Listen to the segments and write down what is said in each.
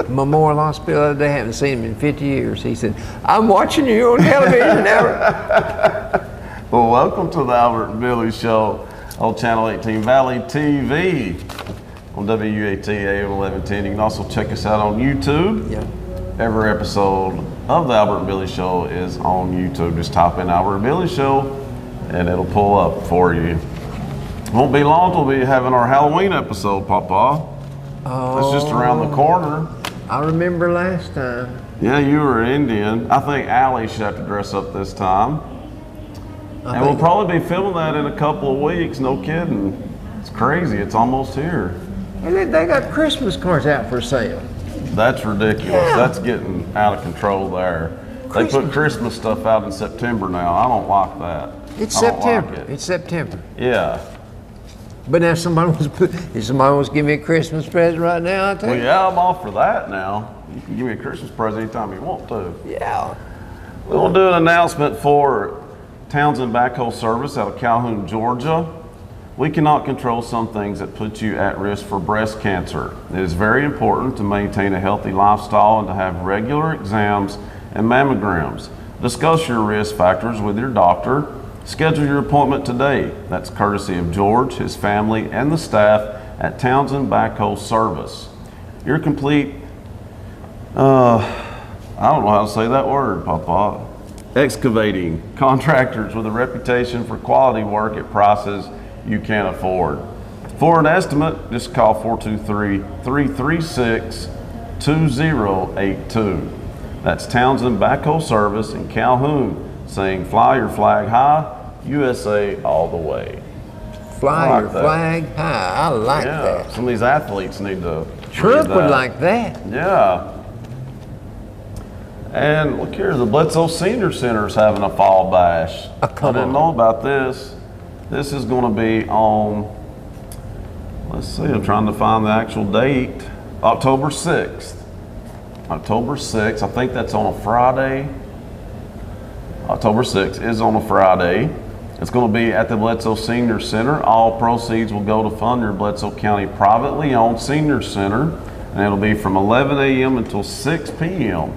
Memorial Hospital the other day. I haven't seen him in 50 years. He said, "I'm watching you on television now." Well, welcome to the Albert and Billy Show on Channel 18 Valley TV on WUAT AM 1110. You can also check us out on YouTube. Yeah. Every episode of the Albert and Billy Show is on YouTube. Just type in Albert and Billy Show and it'll pull up for you. Won't be long till we'll be having our Halloween episode, Papa. Oh, It's just around the corner. I remember last time. Yeah, you were Indian. I think Allie should have to dress up this time. And we'll probably be filming that in a couple of weeks, no kidding. It's crazy, it's almost here. And they got Christmas cards out for sale. That's ridiculous. Yeah. That's getting out of control there. They put Christmas stuff out in September now. I don't like that. It's I don't September. like it. It's September. Yeah. But now if somebody wants to give me a Christmas present right now, I'll tell Well, you. yeah, I'm all for that now. You can give me a Christmas present anytime you want to. Yeah. We'll do an announcement for Townsend Backhoe Service out of Calhoun, Georgia. We cannot control some things that put you at risk for breast cancer. It is very important to maintain a healthy lifestyle and to have regular exams and mammograms. Discuss your risk factors with your doctor. Schedule your appointment today. That's courtesy of George, his family, and the staff at Townsend Backhoe Service. Your complete, I don't know how to say that word, Papa. Excavating contractors with a reputation for quality work at prices you can't afford. For an estimate, just call 423-336-2082. That's Townsend Backhoe Service in Calhoun, saying fly your flag high, USA all the way. Fly your flag high. I like that. Some of these athletes need to Trump read would that. like that. Yeah. And look here, the Bledsoe Senior Center is having a fall bash. Oh, come I didn't know about this. This is going to be on, let's see, I'm trying to find the actual date, October 6th. October 6th, I think that's on a Friday. October 6th is on a Friday. It's going to be at the Bledsoe Senior Center. All proceeds will go to fund your Bledsoe County privately owned senior center, and it'll be from 11 a.m. until 6 p.m.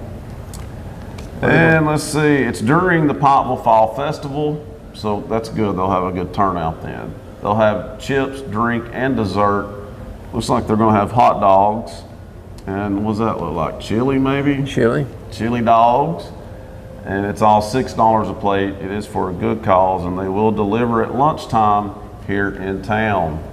And let's see, it's during the Pottville Fall Festival, so that's good. They'll have a good turnout then. They'll have chips, drink, and dessert. Looks like they're going to have hot dogs. And what does that look like? Chili, maybe? Chili. Chili dogs. And it's all $6 a plate. It is for a good cause, and they will deliver at lunchtime here in town.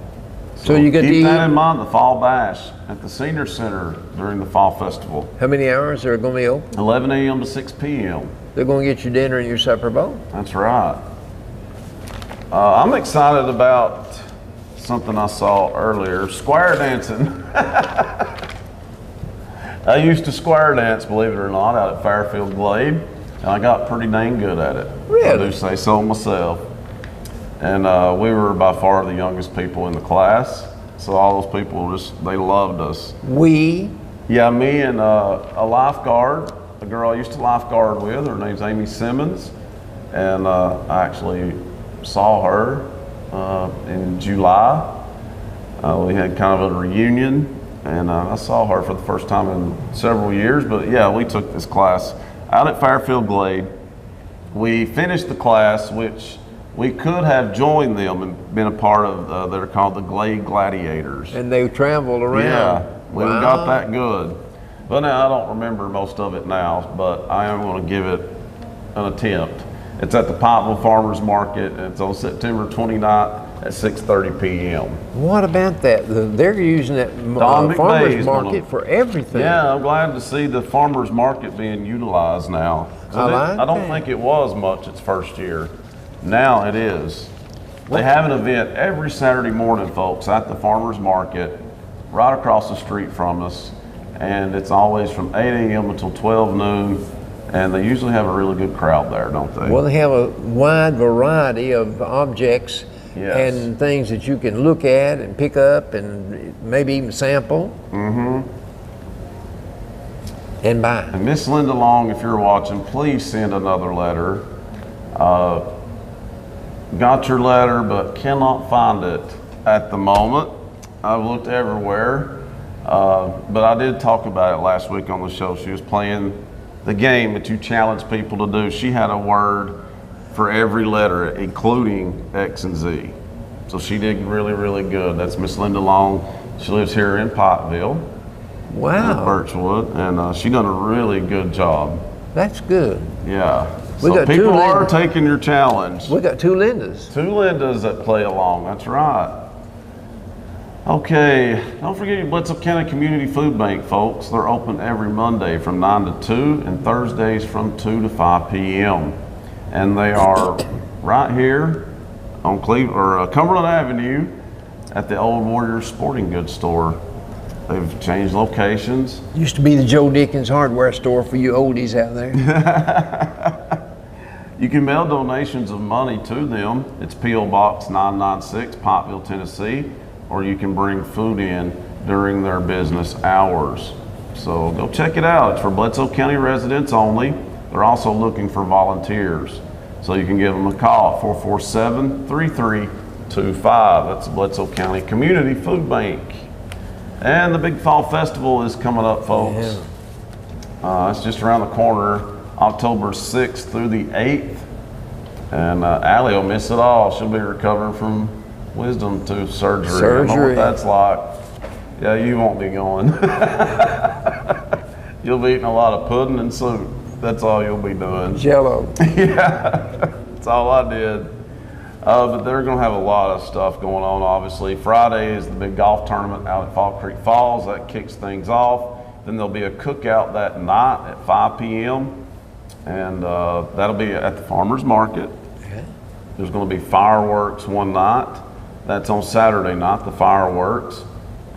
So you get to keep that eat- in mind, the Fall Bash at the Senior Center during the Fall Festival. How many hours are going to be open? 11 a.m. to 6 p.m. They're going to get your dinner and your supper bowl. That's right. I'm excited about something I saw earlier, square dancing. I used to square dance, believe it or not, out at Fairfield Glade, and I got pretty dang good at it. Really? I do say so myself. And we were by far the youngest people in the class, so all those people they loved us. Yeah, me and a lifeguard, a girl I used to lifeguard with, her name's Amy Simmons, and I actually saw her in July. We had kind of a reunion, and I saw her for the first time in several years, but yeah, we took this class out at Fairfield Glade. We finished the class, which we could have joined them and been a part of, they're called the Glade Gladiators. And they traveled around. Yeah, we Wow. got that good. But now I don't remember most of it now, but I am going to give it an attempt. It's at the Pottville Farmers Market, and it's on September 29th at 6:30 p.m. What about that? They're using that Don McVeigh's farmer's gonna- market for everything. Yeah, I'm glad to see the farmers market being utilized now. I don't that. think it was much its first year. Now it is. They have an event every Saturday morning, folks, at the farmers market, right across the street from us. And it's always from 8 a.m. until 12 noon. And they usually have a really good crowd there, don't they? Well, they have a wide variety of objects and things that you can look at and pick up and maybe even sample. Mm-hmm. And buy. And Miss Linda Long, if you're watching, please send another letter. Got your letter, but cannot find it at the moment. I've looked everywhere. But I did talk about it last week on the show. She was playing the game that you challenge people to do. She had a word for every letter, including X and Z. So she did really, really good. That's Miss Linda Long. She lives here in Pottville. Wow. Birchwood, and she done a really good job. That's good. Yeah. We So got people two are Lindas. taking your challenge. We got 2 Lindas. 2 Lindas that play along, that's right. Okay, don't forget your Bledsoe County Community Food Bank, folks. They're open every Monday from 9 to 2 and Thursdays from 2 to 5 p.m. And they are right here on Cumberland Avenue at the Old Warriors Sporting Goods store. They've changed locations. Used to be the Joe Dickens hardware store for you oldies out there. You can mail donations of money to them. It's P.O. Box 996, Pottville, Tennessee, or you can bring food in during their business hours. So go check it out. It's for Bledsoe County residents only. They're also looking for volunteers. So you can give them a call at 447-3325. That's the Bledsoe County Community Food Bank. And the Big Fall Festival is coming up, folks. Yeah. It's just around the corner, October 6th through the 8th. And Allie will miss it all. She'll be recovering from wisdom tooth surgery. I know what that's like. Yeah, you won't be going. You'll be eating a lot of pudding and soup. That's all you'll be doing. Jello. Yeah, that's all I did. But they're going to have a lot of stuff going on, obviously. Friday is the big golf tournament out at Fall Creek Falls. That kicks things off. Then there'll be a cookout that night at 5 p.m. And that'll be at the farmer's market. Okay. There's going to be fireworks one night. That's on Saturday night, the fireworks.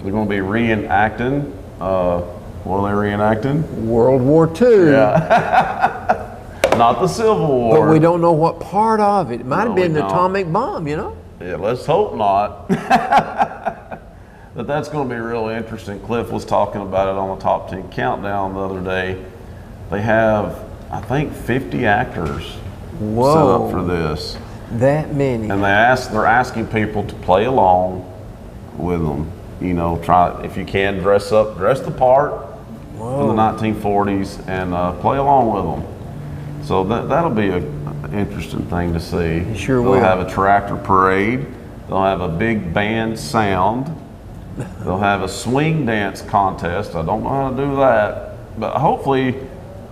They're going to be reenacting. What are they reenacting? World War II. Yeah. Not the Civil War. But we don't know what part of it. It might have been the don't. atomic bomb, you know? Yeah, let's hope not. But that's going to be really interesting. Cliff was talking about it on the Top 10 Countdown the other day. They have, I think, 50 actors set up for this. That many. And they're asking people to play along with them. You know, try, if you can, dress the part from the 1940s and play along with them. So that'll be an interesting thing to see. Sure They'll will. have a tractor parade. They'll have a big band sound. They'll have a swing dance contest. I don't know how to do that, but hopefully,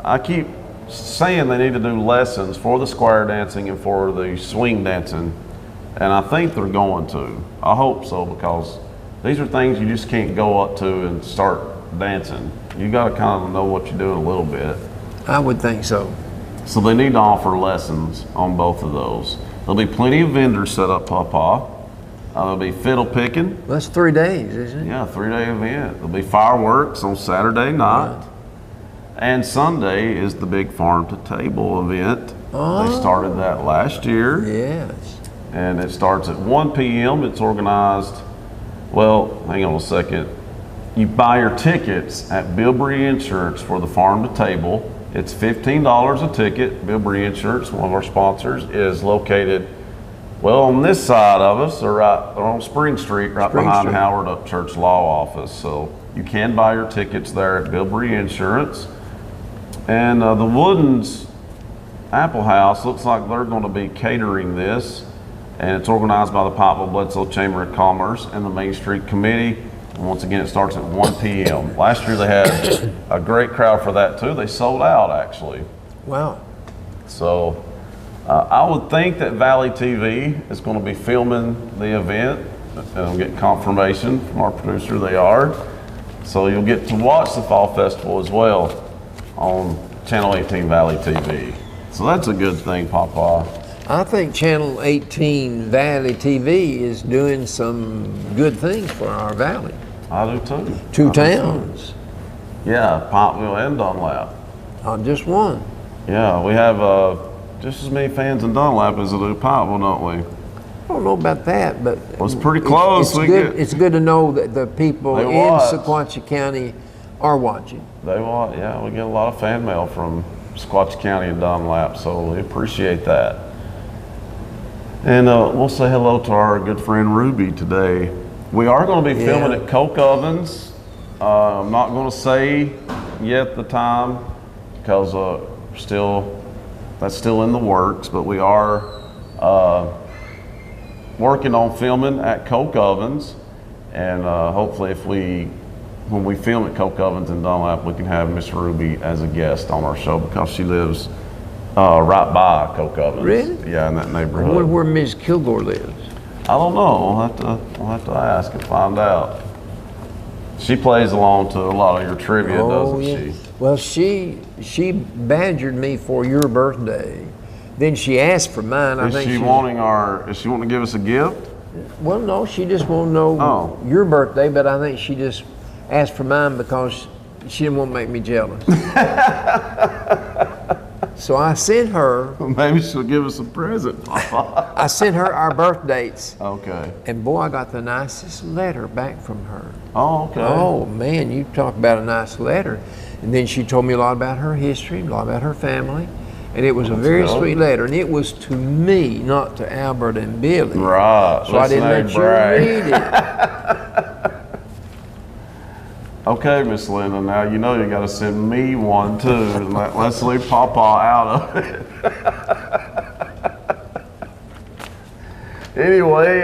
I keep saying they need to do lessons for the square dancing and for the swing dancing, and I think they're going to. I hope so, because these are things you just can't go up to and start dancing. You got to kind of know what you're doing a little bit. I would think so. So they need to offer lessons on both of those. There'll be plenty of vendors set up, Pawpaw. There'll be fiddle picking. That's 3 days, isn't it? Yeah, 3-day event. There'll be fireworks on Saturday night. Right. And Sunday is the big farm to table event. Oh. They started that last year. Yes. And it starts at 1 p.m. It's organized, well, hang on a second. You buy your tickets at Bilbrey Insurance for the farm to table. It's $15 a ticket. Bilbrey Insurance, one of our sponsors, is located, well, on this side of us, or on Spring Street, right behind Howard Upchurch Law Office. So you can buy your tickets there at Bilbrey Insurance. And the Woodens Apple House looks like they're going to be catering this. And it's organized by the Pottville Bledsoe Chamber of Commerce and the Main Street Committee. And once again, it starts at 1 p.m. Last year they had a great crowd for that too. They sold out, actually. Wow. So I would think that Valley TV is going to be filming the event. I'll get confirmation from our producer they are. So you'll get to watch the Fall Festival as well on Channel 18 Valley TV. So that's a good thing, Pawpaw. I think Channel 18 Valley TV is doing some good things for our valley. I do too. 2 towns, Yeah, Pottville and Dunlap. not just one. Yeah, we have just as many fans in Dunlap as we do Pottville, don't we? I don't know about that, but Well, it's pretty close. It's good to know that the people They in watch. Sequatchie County are watching. Yeah, we get a lot of fan mail from Sequatchie County and Dunlap, so we appreciate that. And we'll say hello to our good friend Ruby today. We are going to be filming at Coke Ovens I'm not going to say yet the time because that's still in the works, but we are working on filming at Coke Ovens, and hopefully when we film at Coke Ovens in Dunlap, we can have Miss Ruby as a guest on our show because she lives right by Coke Ovens. Really? Yeah, in that I neighborhood. wonder where Ms. Kilgore lives. I don't know. We'll have to ask and find out. She plays along to a lot of your trivia, doesn't she? Well, she badgered me for your birthday. Then she asked for mine. Is she wanting to give us a gift? Well, no, she just won't know your birthday, but I think she just asked for mine because she didn't want to make me jealous. So I sent her. Maybe she'll give us a present. I sent her our birth dates. Okay. And boy, I got the nicest letter back from her. Oh, okay. Oh man, you talk about a nice letter. And then she told me a lot about her history, a lot about her family. And it was a very sweet letter. And it was to me, not to Albert and Billy. Right. So I didn't let you read it. Okay, Miss Linda, now you know you got to send me one too. And let's leave Pawpaw out of it. Anyway,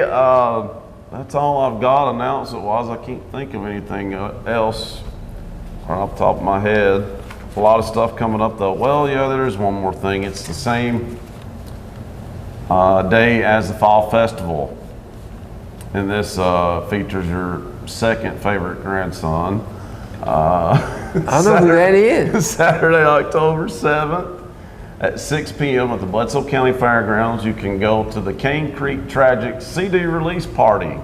that's all I've got announcement-wise. I can't think of anything else right off the top of my head. A lot of stuff coming up though. Well, yeah, there's one more thing. It's the same day as the Fall Festival. And this features your second favorite grandson. I know who that is. Saturday, October 7th at 6 p.m. at the Bledsoe County Fairgrounds. You can go to the Cane Creek Tragic CD release party.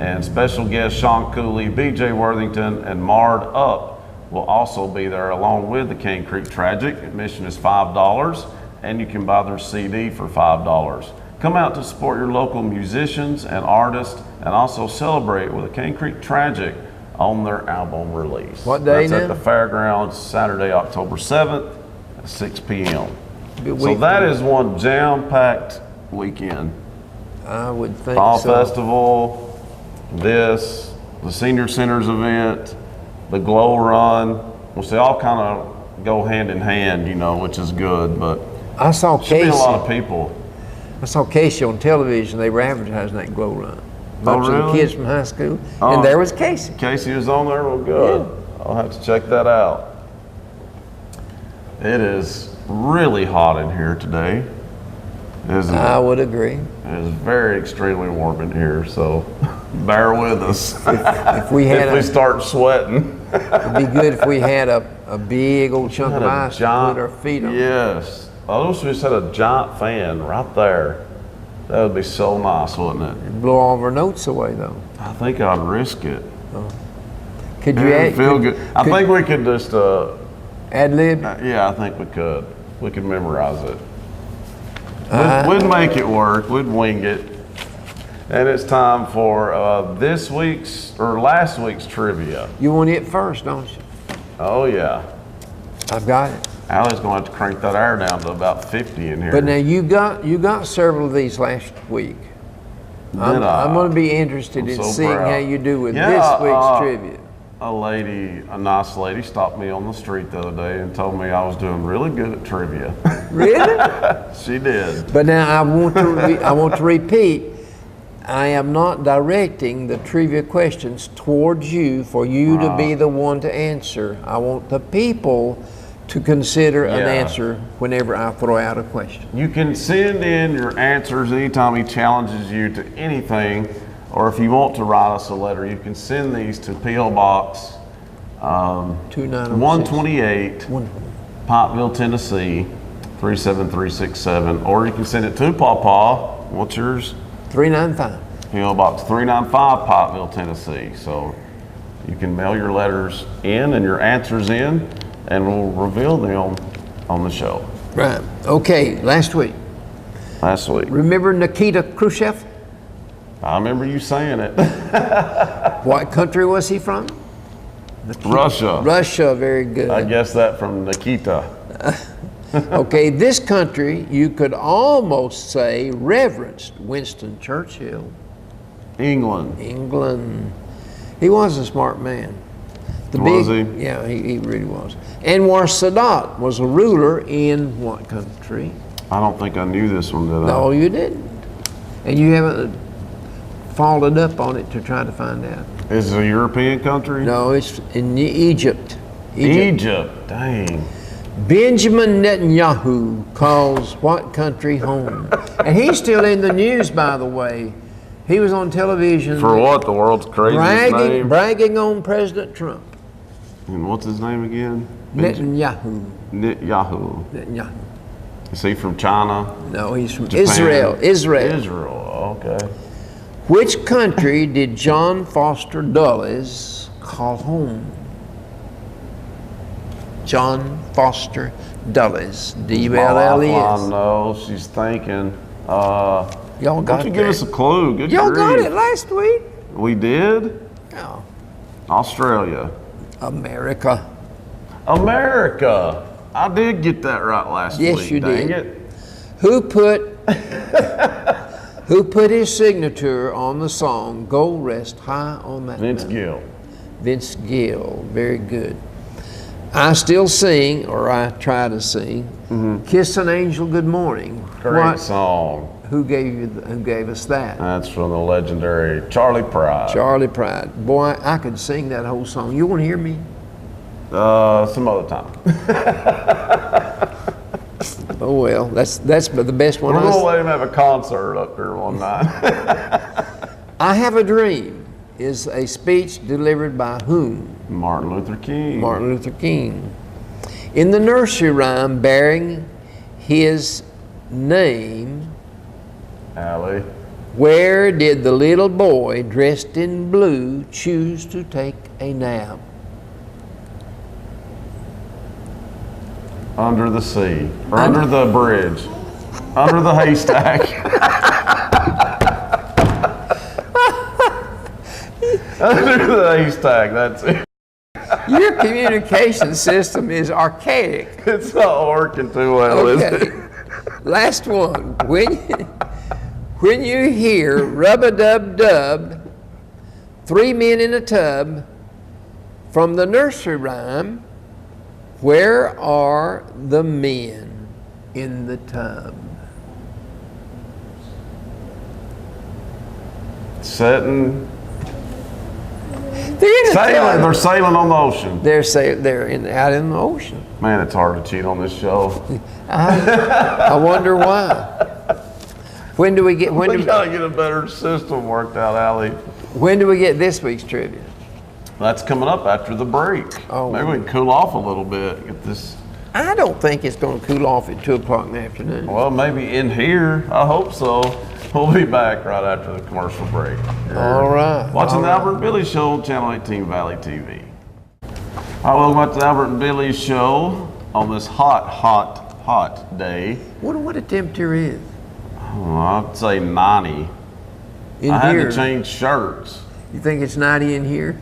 And special guests Sean Cooley, BJ Worthington, and Marred Up will also be there along with the Cane Creek Tragic. Admission is $5, and you can buy their CD for $5. Come out to support your local musicians and artists and also celebrate with the Cane Creek Tragic on their album release. What day That's now? at the Fairgrounds, Saturday, October 7th at 6 p.m. So that is one jam-packed weekend. I would think Fall so. Festival, the Senior Centers event, the Glow Run. Well, they all kind of go hand in hand, you know, which is good, but I saw should be Casey. a lot of people. I saw Casey on television. They were advertising that Glow Run. Bunch of the really? kids from high school, and there was Casey. Casey was on there. Well, good. Yeah. I'll have to check that out. It is really hot in here today, isn't it? I would agree. It is very extremely warm in here, so bear with us. If we had, if we start sweating, it'd be good if we had a big old chunk of ice to put our feet on. Yes. I wish we just had a giant fan right there. That would be so nice, wouldn't it? It'd blow all of our notes away, though. I think I'd risk it. Could you It add? would feel good. I think we could just, ad lib? yeah, I think we could. We could memorize it. We'd make it work. We'd wing it. And it's time for last week's trivia. You want it first, don't you? Oh yeah. I've got it. Allie's going to have to crank that air down to about 50 in here. But now you got several of these last week. I'm going to be interested in so seeing proud. how you do with this week's trivia. A nice lady stopped me on the street the other day and told me I was doing really good at trivia. Really? She did. But now I want to repeat. I am not directing the trivia questions towards you for you to be the one to answer. I want the people to consider an answer whenever I throw out a question. You can send in your answers anytime he challenges you to anything, or if you want to write us a letter, you can send these to P.O. Box 128, Pikeville, Tennessee 37367, or you can send it to Pawpaw. What's yours? 395. P.O. Box 395, Pikeville, Tennessee. So you can mail your letters in and your answers in, and we'll reveal them on the show. Right. Okay, last week. Remember Nikita Khrushchev? I remember you saying it. What country was he from? Russia. Russia, very good. I guess that from Nikita. Okay, this country, you could almost say, reverenced Winston Churchill. England. England. He was a smart man. Was he? Yeah, he really was. Anwar Sadat was a ruler in what country? I don't think I knew this one, did I? No, you didn't. And you haven't followed up on it to try to find out. Is it a European country? No, it's in Egypt. Egypt. Dang. Benjamin Netanyahu calls what country home? And he's still in the news, by the way. He was on television. For what? The world's craziest name? Bragging on President Trump. And what's his name again? Netanyahu. Netanyahu. Is he from China? No, he's from Japan? Israel. Israel, okay. Which country did John Foster Dulles call home? John Foster Dulles, D-U-L-L-E-S. No, she's thinking. Y'all got Why don't you give us a clue? Good Y'all got grief. it last week? We did? Oh. Australia. America. America. I did get that right last week. Yes, you Dang did. it. Who put his signature on the song "Go Rest High on That Vince Mountain"? Gill. Vince Gill. Very good. I still sing, or I try to sing. "Kiss an Angel Good Morning." Great song. Who gave us that? That's from the legendary Charlie Pride. Charlie Pride. Boy, I could sing that whole song. You want to hear me? Some other time. Oh well, that's the best one. We're gonna let him have a concert up here one night. I Have a Dream is a speech delivered by whom? Martin Luther King. Martin Luther King. In the nursery rhyme bearing his name, Allie. where did the little boy dressed in blue choose to take a nap? Under the sea. Or under the bridge. Under the haystack. Under the haystack, that's it. Your communication system is archaic. It's not working too well, is Okay. it? Last one. When you hear rub-a-dub-dub, 3 men in a tub, from the nursery rhyme, where are the men in the tub? Sitting. They're in a Sailing. tub. They're sailing on the ocean. They're out in the ocean. Man, it's hard to cheat on this show. I wonder why. When do we get We gotta get a better system worked out, Allie. when do we get this week's trivia? That's coming up after the break. Oh. Maybe we can cool off a little bit. Get this. I don't think it's going to cool off at 2 o'clock in the afternoon. Well, maybe in here. I hope so. We'll be back right after the commercial break. All right. Watching All the right. Albert and Billy Show on Channel 18 Valley TV. Hi, welcome back to the Albert and Billy Show on this hot day. Wonder what the temperature is I'd say 90. in I had here. to change shirts. You think it's 90 in here?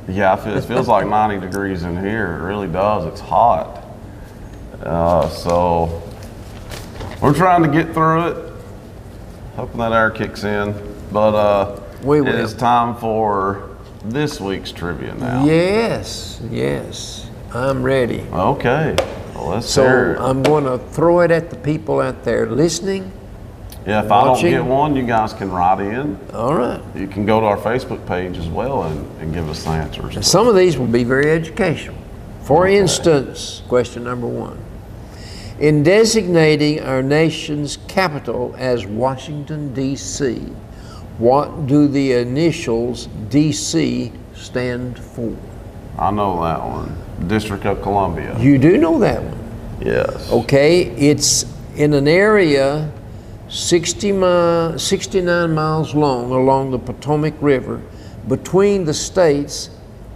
Yeah, it feels like 90 degrees in here. It really does. It's hot. So we're trying to get through it. Hoping that air kicks in. But We will. it is time for this week's trivia now. Yes, I'm ready. Okay. Well, let's So hear it. I'm going to throw it at the people out there listening. Yeah, if I don't watching. get one, you guys can write in. All right. You can go to our Facebook page as well and give us the answers. And some of these will be very educational. For instance, question number 1. In designating our nation's capital as Washington, D.C., what do the initials D.C. stand for? I know that one. District of Columbia. You do know that one. Yes. Okay, it's in an area 69 miles long along the Potomac River between the states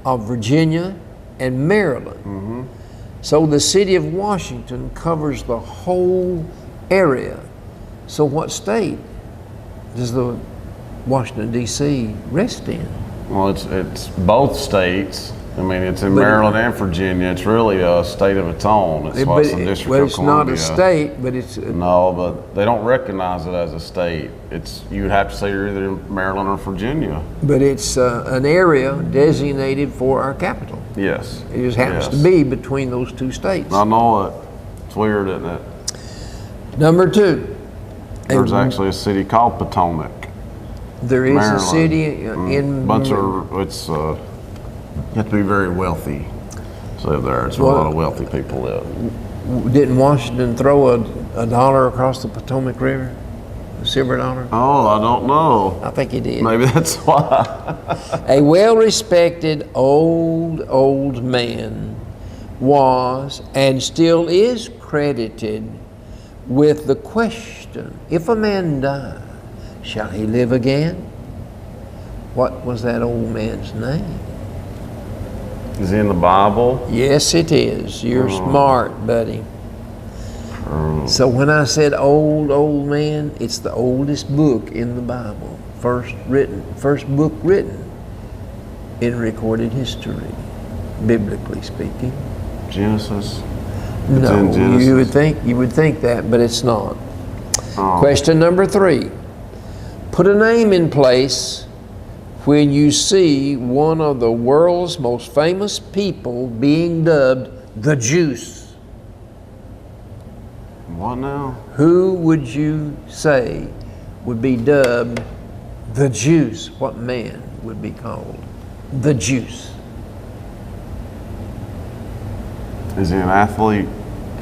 of Virginia and Maryland. So the city of Washington covers the whole area. So what state does the Washington, D.C. rest in? Well, it's both states. I mean, it's in Maryland and Virginia. It's really a state of its own. It's what's the District well, of it's Columbia. not a state, but it's... No, but they don't recognize it as a state. You would have to say you're either in Maryland or Virginia. But it's an area designated for our capital. Yes. It just happens to be between those two states. I know it. It's weird, isn't it? Number 2. There's actually a city called Potomac. There is Maryland. a city in... You have to be very wealthy to live there. It's where a lot of wealthy people live. Didn't Washington throw a dollar across the Potomac River? A silver dollar? Oh, I don't know. I think he did. Maybe that's why. A well-respected old man was and still is credited with the question, if a man die, shall he live again? What was that old man's name? Is he in the Bible? Yes, it is. You're smart, buddy. So when I said old man, it's the oldest book in the Bible. First book written in recorded history, biblically speaking. Genesis? No, you would think that, but it's not. Oh. Question number 3. Put a name in place when you see one of the world's most famous people being dubbed the Juice. What now? Who would you say would be dubbed the Juice? What man would be called the Juice? Is he an athlete?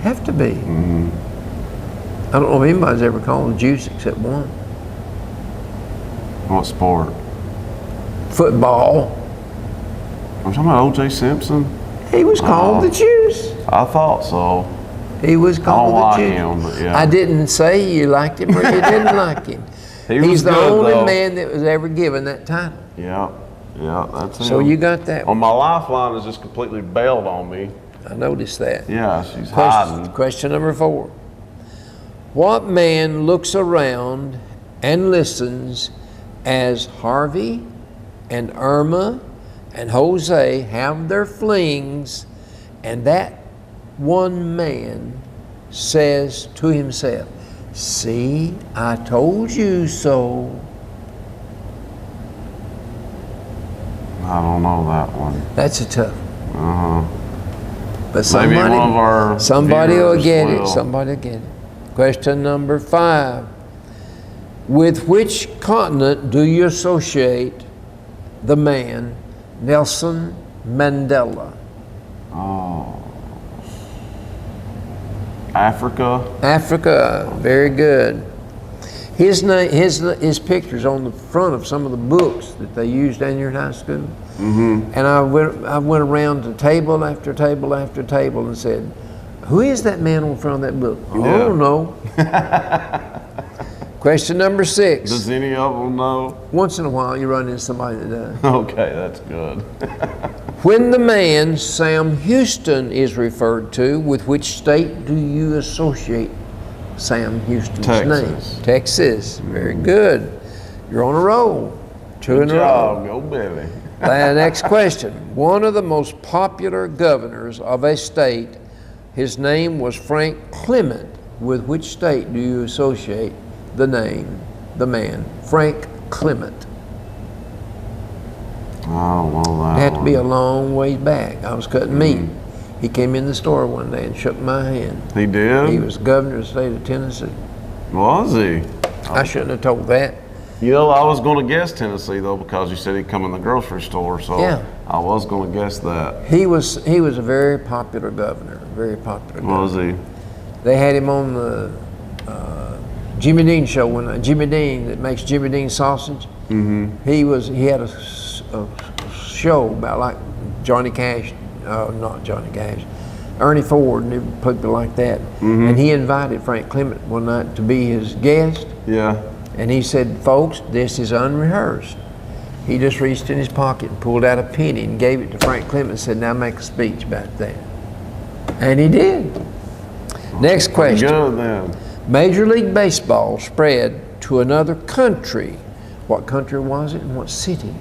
Have to be. I don't know if anybody's ever called the Juice except one. What sport? Football. I'm talking about O.J. Simpson. He was called the Juice. I thought so. He was called the Juice. I don't like him, but yeah. I didn't say you liked him or you didn't like him. He's the only man that was ever given that title. Yeah, that's him. So you got that Well, one. my lifeline is just completely bailed on me. I noticed that. Yeah, she's hiding. Question number 4. What man looks around and listens as Harvey and Irma and Jose have their flings, and that one man says to himself, "See, I told you so." I don't know that one. That's a tough one. But Maybe one of our somebody will viewers get it. will. Somebody will get it. Question number 5. With which continent do you associate the man Nelson Mandela? Oh. Africa? Africa. Very good. His name, his picture's on the front of some of the books that they used down here in high school. And I went around to table after table after table and said, "Who is that man on the front of that book?" "I don't know." Question number 6. Does any of them know? Once in a while you run into somebody that does. Okay, that's good. When the man Sam Houston is referred to, with which state do you associate Sam Houston's name? Texas. Very good. You're on a roll. 2 in a row. Go Billy. Next question. One of the most popular governors of a state, his name was Frank Clement. With which state do you associate the man, Frank Clement? I don't know that It had to be a one. long ways back. I was cutting meat. He came in the store one day and shook my hand. He did? He was governor of the state of Tennessee. Was he? I shouldn't have told that. You know, I was going to guess Tennessee, though, because you said he'd come in the grocery store, so Yeah. I was going to guess that. He was a very popular governor, very popular governor. Was he? They had him on the Jimmy Dean show when Jimmy Dean that makes Jimmy Dean sausage. He had a show about like Johnny Cash, not Johnny Cash, Ernie Ford and people like that. And he invited Frank Clement one night to be his guest. Yeah. And he said, "Folks, this is unrehearsed." He just reached in his pocket and pulled out a penny and gave it to Frank Clement and said, "Now make a speech about that." And he did. Next question. Good then. Major League Baseball spread to another country. What country was it and what city?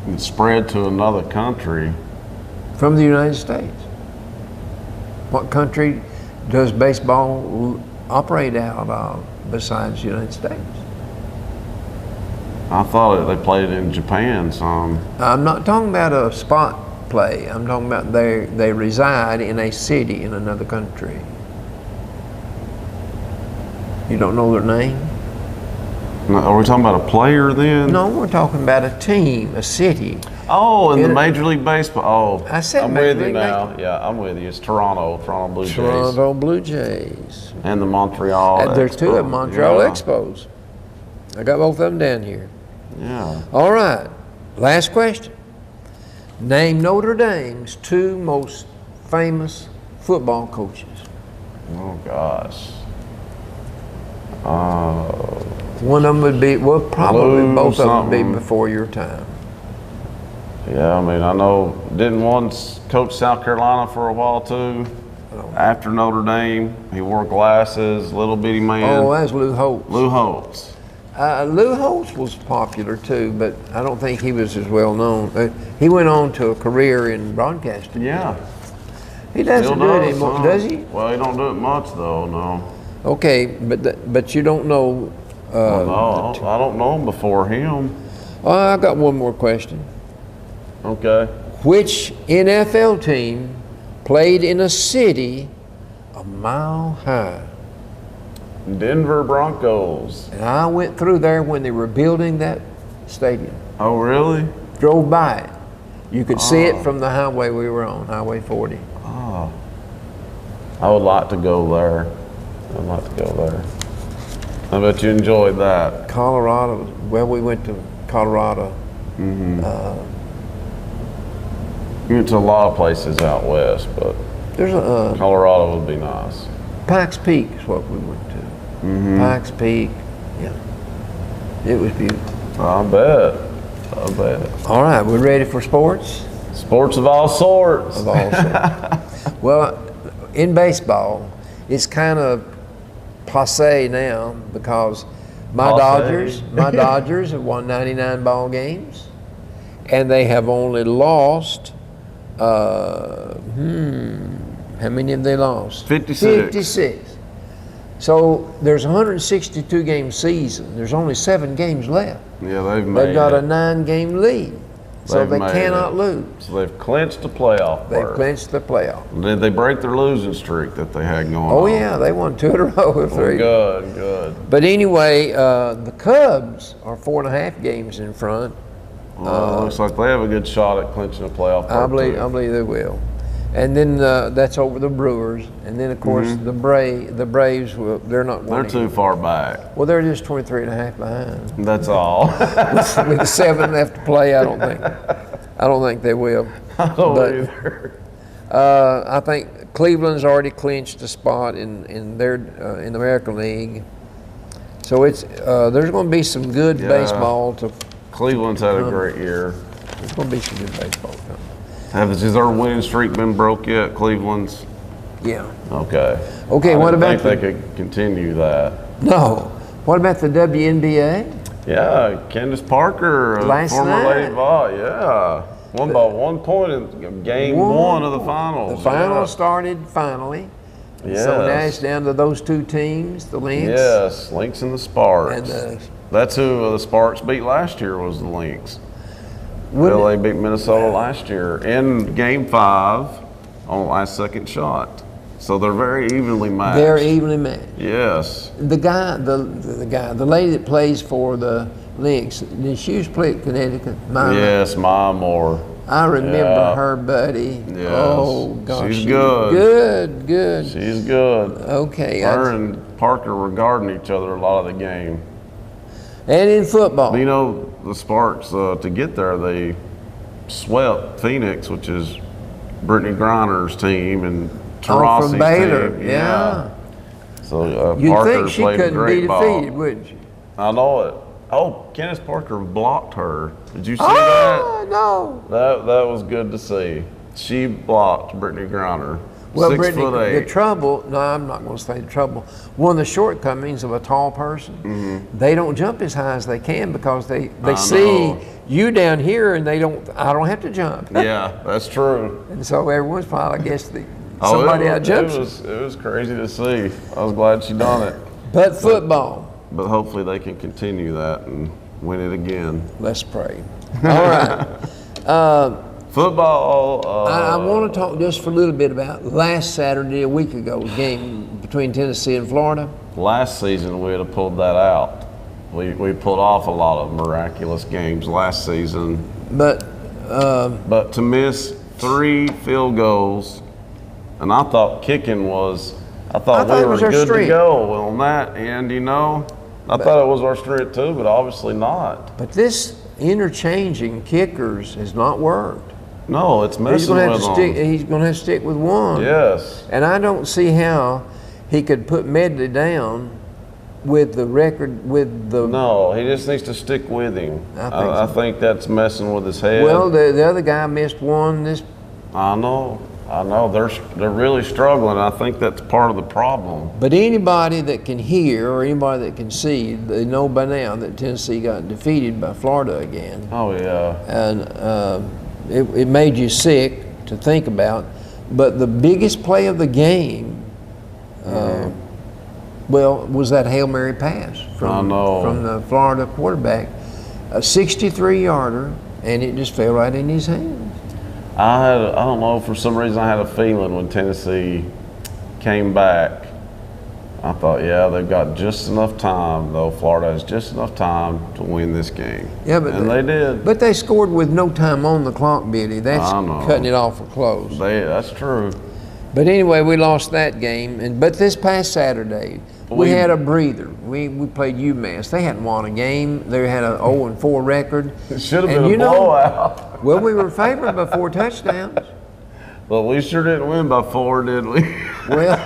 and spread to another country. From the United States. What country does baseball operate out of besides the United States? I thought they played in Japan some. I'm not talking about a spot play. I'm talking about they reside in a city in another country. You don't know their name? No, are we talking about a player then? No, we're talking about a team, a city. Oh, in the Major League Baseball. Oh, I said I'm Major with you League now. Baseball. Yeah, I'm with you. It's Toronto Blue Jays. Toronto Blue Jays. And the Montreal There's two Expos. of Montreal Yeah. Expos. I got both of them down here. Yeah. All right, last question. Name Notre Dame's two most famous football coaches. Oh, gosh. One of them would be, well, probably Lou both of them would be something. before your time. Yeah, I mean, I know, didn't one coach South Carolina for a while too? After Notre Dame, he wore glasses, little bitty man. Oh, that's Lou Holtz. Lou Holtz. Lou Holtz was popular too, but I don't think he was as well known. He went on to a career in broadcasting. Yeah. He doesn't do it anymore, huh? does he? Well, he don't do it much though, no. Okay, but you don't know. No, I don't know him before him. I've got one more question. Okay. Which NFL team played in a city a mile high? Denver Broncos. And I went through there when they were building that stadium. Oh, really? Drove by it. You could see it from the highway we were on, Highway 40. Oh. I would like to go there. I'd like to go there. I bet you enjoyed that. Colorado, well, we went to Colorado. You went to a lot of places out west, but There's a Colorado would be nice. Pikes Peak is what we went to. Pikes Peak, yeah. It was beautiful. I bet. All right, we're ready for sports? Sports of all sorts. Of all sorts. Well, in baseball, it's kind of passé now because my Dodgers have won 99 ball games, and they have only lost. How many have they lost? 56. 56. So there's a 162 game season. There's only 7 games left. Yeah, they've made They've got it. a 9-game lead, so They've they made cannot it. lose. So they've clinched the playoff They've berth. clinched the playoff. Did they break their losing streak that they had going on? Oh yeah, they won 2 in a row or 3. Good. But anyway, the Cubs are 4.5 games in front. Well, looks like they have a good shot at clinching a playoff berth. I believe they will. And then that's over the Brewers, and then of course the Braves. Will, they're not They're winning. too far back. Well, they're just 23.5 behind. That's all. With 7 left to play, I don't think they will. I don't But, either. I think Cleveland's already clinched a spot in the American League. So it's there's going to be some good baseball to. Cleveland's had a great year. There's going to be some good baseball coming. Has their winning streak been broke yet, Cleveland's? Yeah. Okay. Okay. I What didn't about think they could continue that. No. What about the WNBA? Yeah, Candace Parker, Last former night. Lady Ball, yeah. Won by 1 point in game 1 of the finals. The finals started finally. Yes. So now it's down to those 2 teams, the Lynx. Yes, Lynx and the Sparks. And That's who the Sparks beat last year was the Lynx. Well, they beat Minnesota last year in Game 5 on the last second shot. So they're very evenly matched. They're evenly matched. Yes. The lady that plays for the Lynx, did she used to play at Connecticut? Yes, Maya Moore. I remember her, buddy. Yes. Oh, gosh. She's good. Good. She's good. Okay. Her and Parker were guarding each other a lot of the game. And in football. But you know, the Sparks, to get there, they swept Phoenix, which is Brittany Griner's team, and Taurasi's from Baylor. team. Yeah. So You'd Parker think she played couldn't great be ball. defeated, wouldn't she? I know it. Oh, Candace Parker blocked her. Did you see Oh, no. that? That was good to see. She blocked Brittany Griner. Well, 6 Brittany, foot 8. the trouble, no, I'm not going to say the trouble. One of the shortcomings of a tall person, they don't jump as high as they can because they see know. you down here and I don't have to jump. Yeah, that's true. And so every once in a while, I guess Oh, somebody it out jumps. it was crazy to see. I was glad she done it. But football, But hopefully they can continue that and win it again. let's pray. All right. Football. I want to talk just for a little bit about last Saturday, a week ago, game between Tennessee and Florida. Last season we'd have pulled that out. We pulled off a lot of miraculous games last season. But to miss 3 field goals, and I thought kicking was, I thought we it were was our good strength. to go on that. And I thought it was our strength too, but obviously not. But this interchanging kickers has not worked. No, it's messing with them. He's going to have to stick with one. Yes. And I don't see how he could put Medley down with the record, with the... No, he just needs to stick with him. I think that's messing with his head. Well, the other guy missed one. I know. They're really struggling. I think that's part of the problem. But anybody that can hear or anybody that can see, they know by now that Tennessee got defeated by Florida again. Oh yeah. And it made you sick to think about. But the biggest play of the game, was that Hail Mary pass from the Florida quarterback, a 63-yarder, and it just fell right in his hands. I don't know, for some reason I had a feeling when Tennessee came back, I thought, yeah, they've got just enough time, though. Florida has just enough time to win this game. Yeah, but they did. But they scored with no time on the clock, Billy. That's I know. cutting it off for close. That's true. But anyway, we lost that game. But this past Saturday, we had a breather. We played UMass. They hadn't won a game. They had an 0-4 record. It should have been a blowout. Well, we were favored by 4 touchdowns. But we sure didn't win by 4, did we? Well,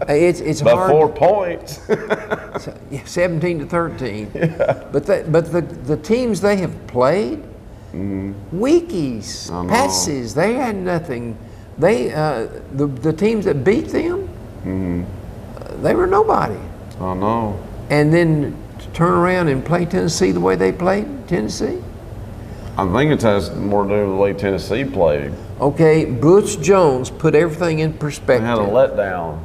it's by hard. 4 points. 17-13. Yeah. But the teams they have played, weakies, passes. They had nothing. They the teams that beat them, they were nobody. I know. And then to turn around and play Tennessee the way they played Tennessee. I think it has more to do with the way Tennessee played. Okay, Butch Jones put everything in perspective. They had a letdown.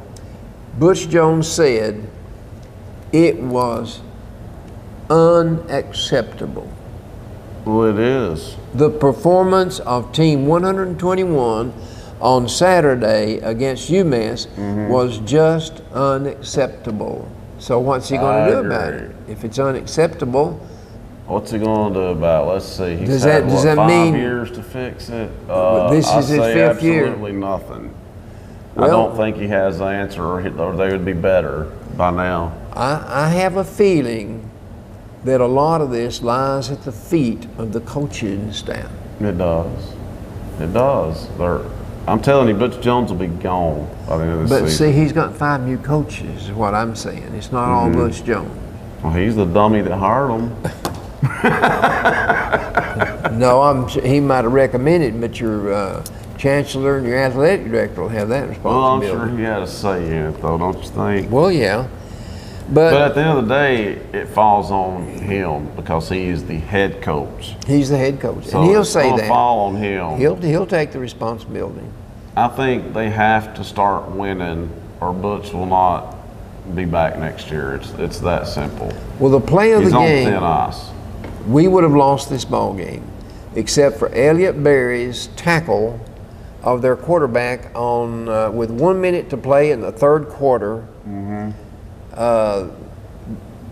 Butch Jones said it was unacceptable. Well, it is. The performance of Team 121 on Saturday against UMass was just unacceptable. So what's he going to do about it? If it's unacceptable, what's he going to do about it? Let's see. He's Does that 5 mean- years to fix it? This is his I'd say 5th year. absolutely nothing. I Well- don't think he has the answer, or they would be better by now. I have a feeling that a lot of this lies at the feet of the coaching staff. It does. It does. I'm telling you, Butch Jones will be gone by the end of the But season. see, he's got 5 new coaches, is what I'm saying. It's not all Butch Jones. Well, he's the dummy that hired him. No, he might have recommended, but your chancellor and your athletic director will have that Well, I'm responsibility. sure he had a say in it, though, don't you think? Well, yeah. But But at the end of the day, it falls on him because he is the head coach. he's the head coach, So and he'll it's say gonna that. fall on him. He'll take the responsibility. I think they have to start winning, or Butch will not be back next year. It's that simple. Well, the play of He's the on game, thin ice. we would have lost this ball game, except for Elliott Berry's tackle of their quarterback on with 1 minute to play in the 3rd quarter.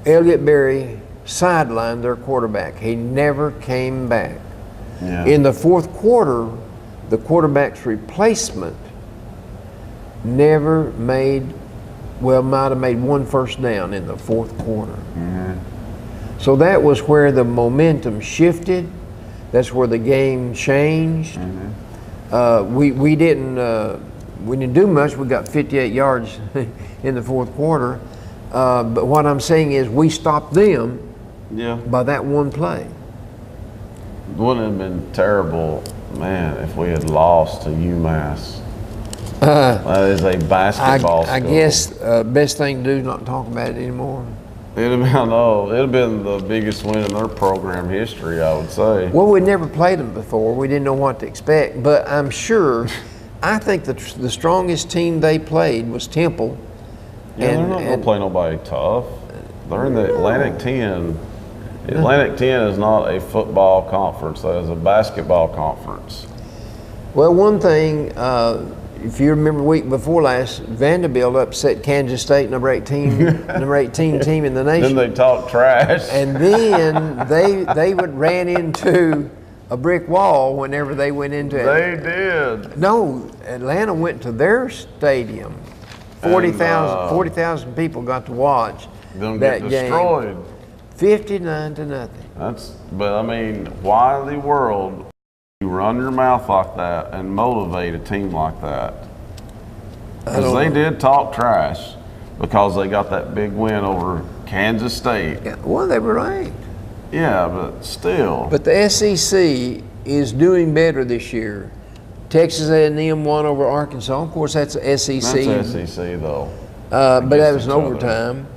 Elliott Berry sidelined their quarterback. He never came back. Yeah. In the 4th quarter, the quarterback's replacement never might have made 1 first down in the 4th quarter. So that was where the momentum shifted. That's where the game changed. We didn't do much. We got 58 yards in the 4th quarter. But what I'm saying is we stopped them Yeah. by that one play. Wouldn't it have been terrible, man, if we had lost to UMass? That is a basketball I school. guess best thing to do is not talk about it anymore. It'd have been the biggest win in their program history, I would say. Well, we'd never played them before. We didn't know what to expect. But I'm sure, I think the strongest team they played was Temple. Yeah, they're not going to play nobody tough. They're in the Atlantic 10. The Atlantic 10 is not a football conference. That is a basketball conference. Well, one thing, if you remember the week before last, Vanderbilt upset Kansas State, number 18 team in the nation. Then they talk trash. And then they ran into a brick wall whenever they went into it. They did. No, Atlanta went to their stadium. 40,000 people got to watch Them that get destroyed. game. 59-0. But I mean, why in the world you run your mouth like that and motivate a team like that? Because they did talk trash because they got that big win over Kansas State. Yeah, well, they were right. Yeah, but still. But the SEC is doing better this year. Texas A&M won over Arkansas. Of course, that's the SEC. That's SEC though. But that was an overtime.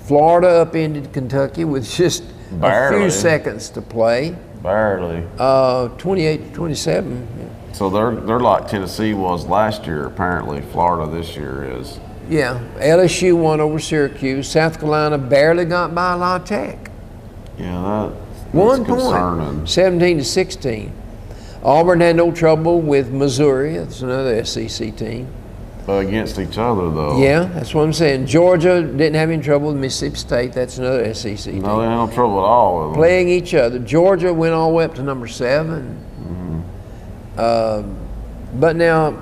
Florida upended Kentucky with just a few seconds to play. Barely. 28-27. So they're like Tennessee was last year, apparently. Florida this year is. Yeah. LSU won over Syracuse. South Carolina barely got by La Tech. Yeah, that's 1 concerning. point. 17-16. Auburn had no trouble with Missouri. That's another SEC team. Against each other, though. Yeah, that's what I'm saying. Georgia didn't have any trouble with Mississippi State. That's another SEC team. No, they had no trouble at all with them. Playing each other. Georgia went all the way up to number 7. But now,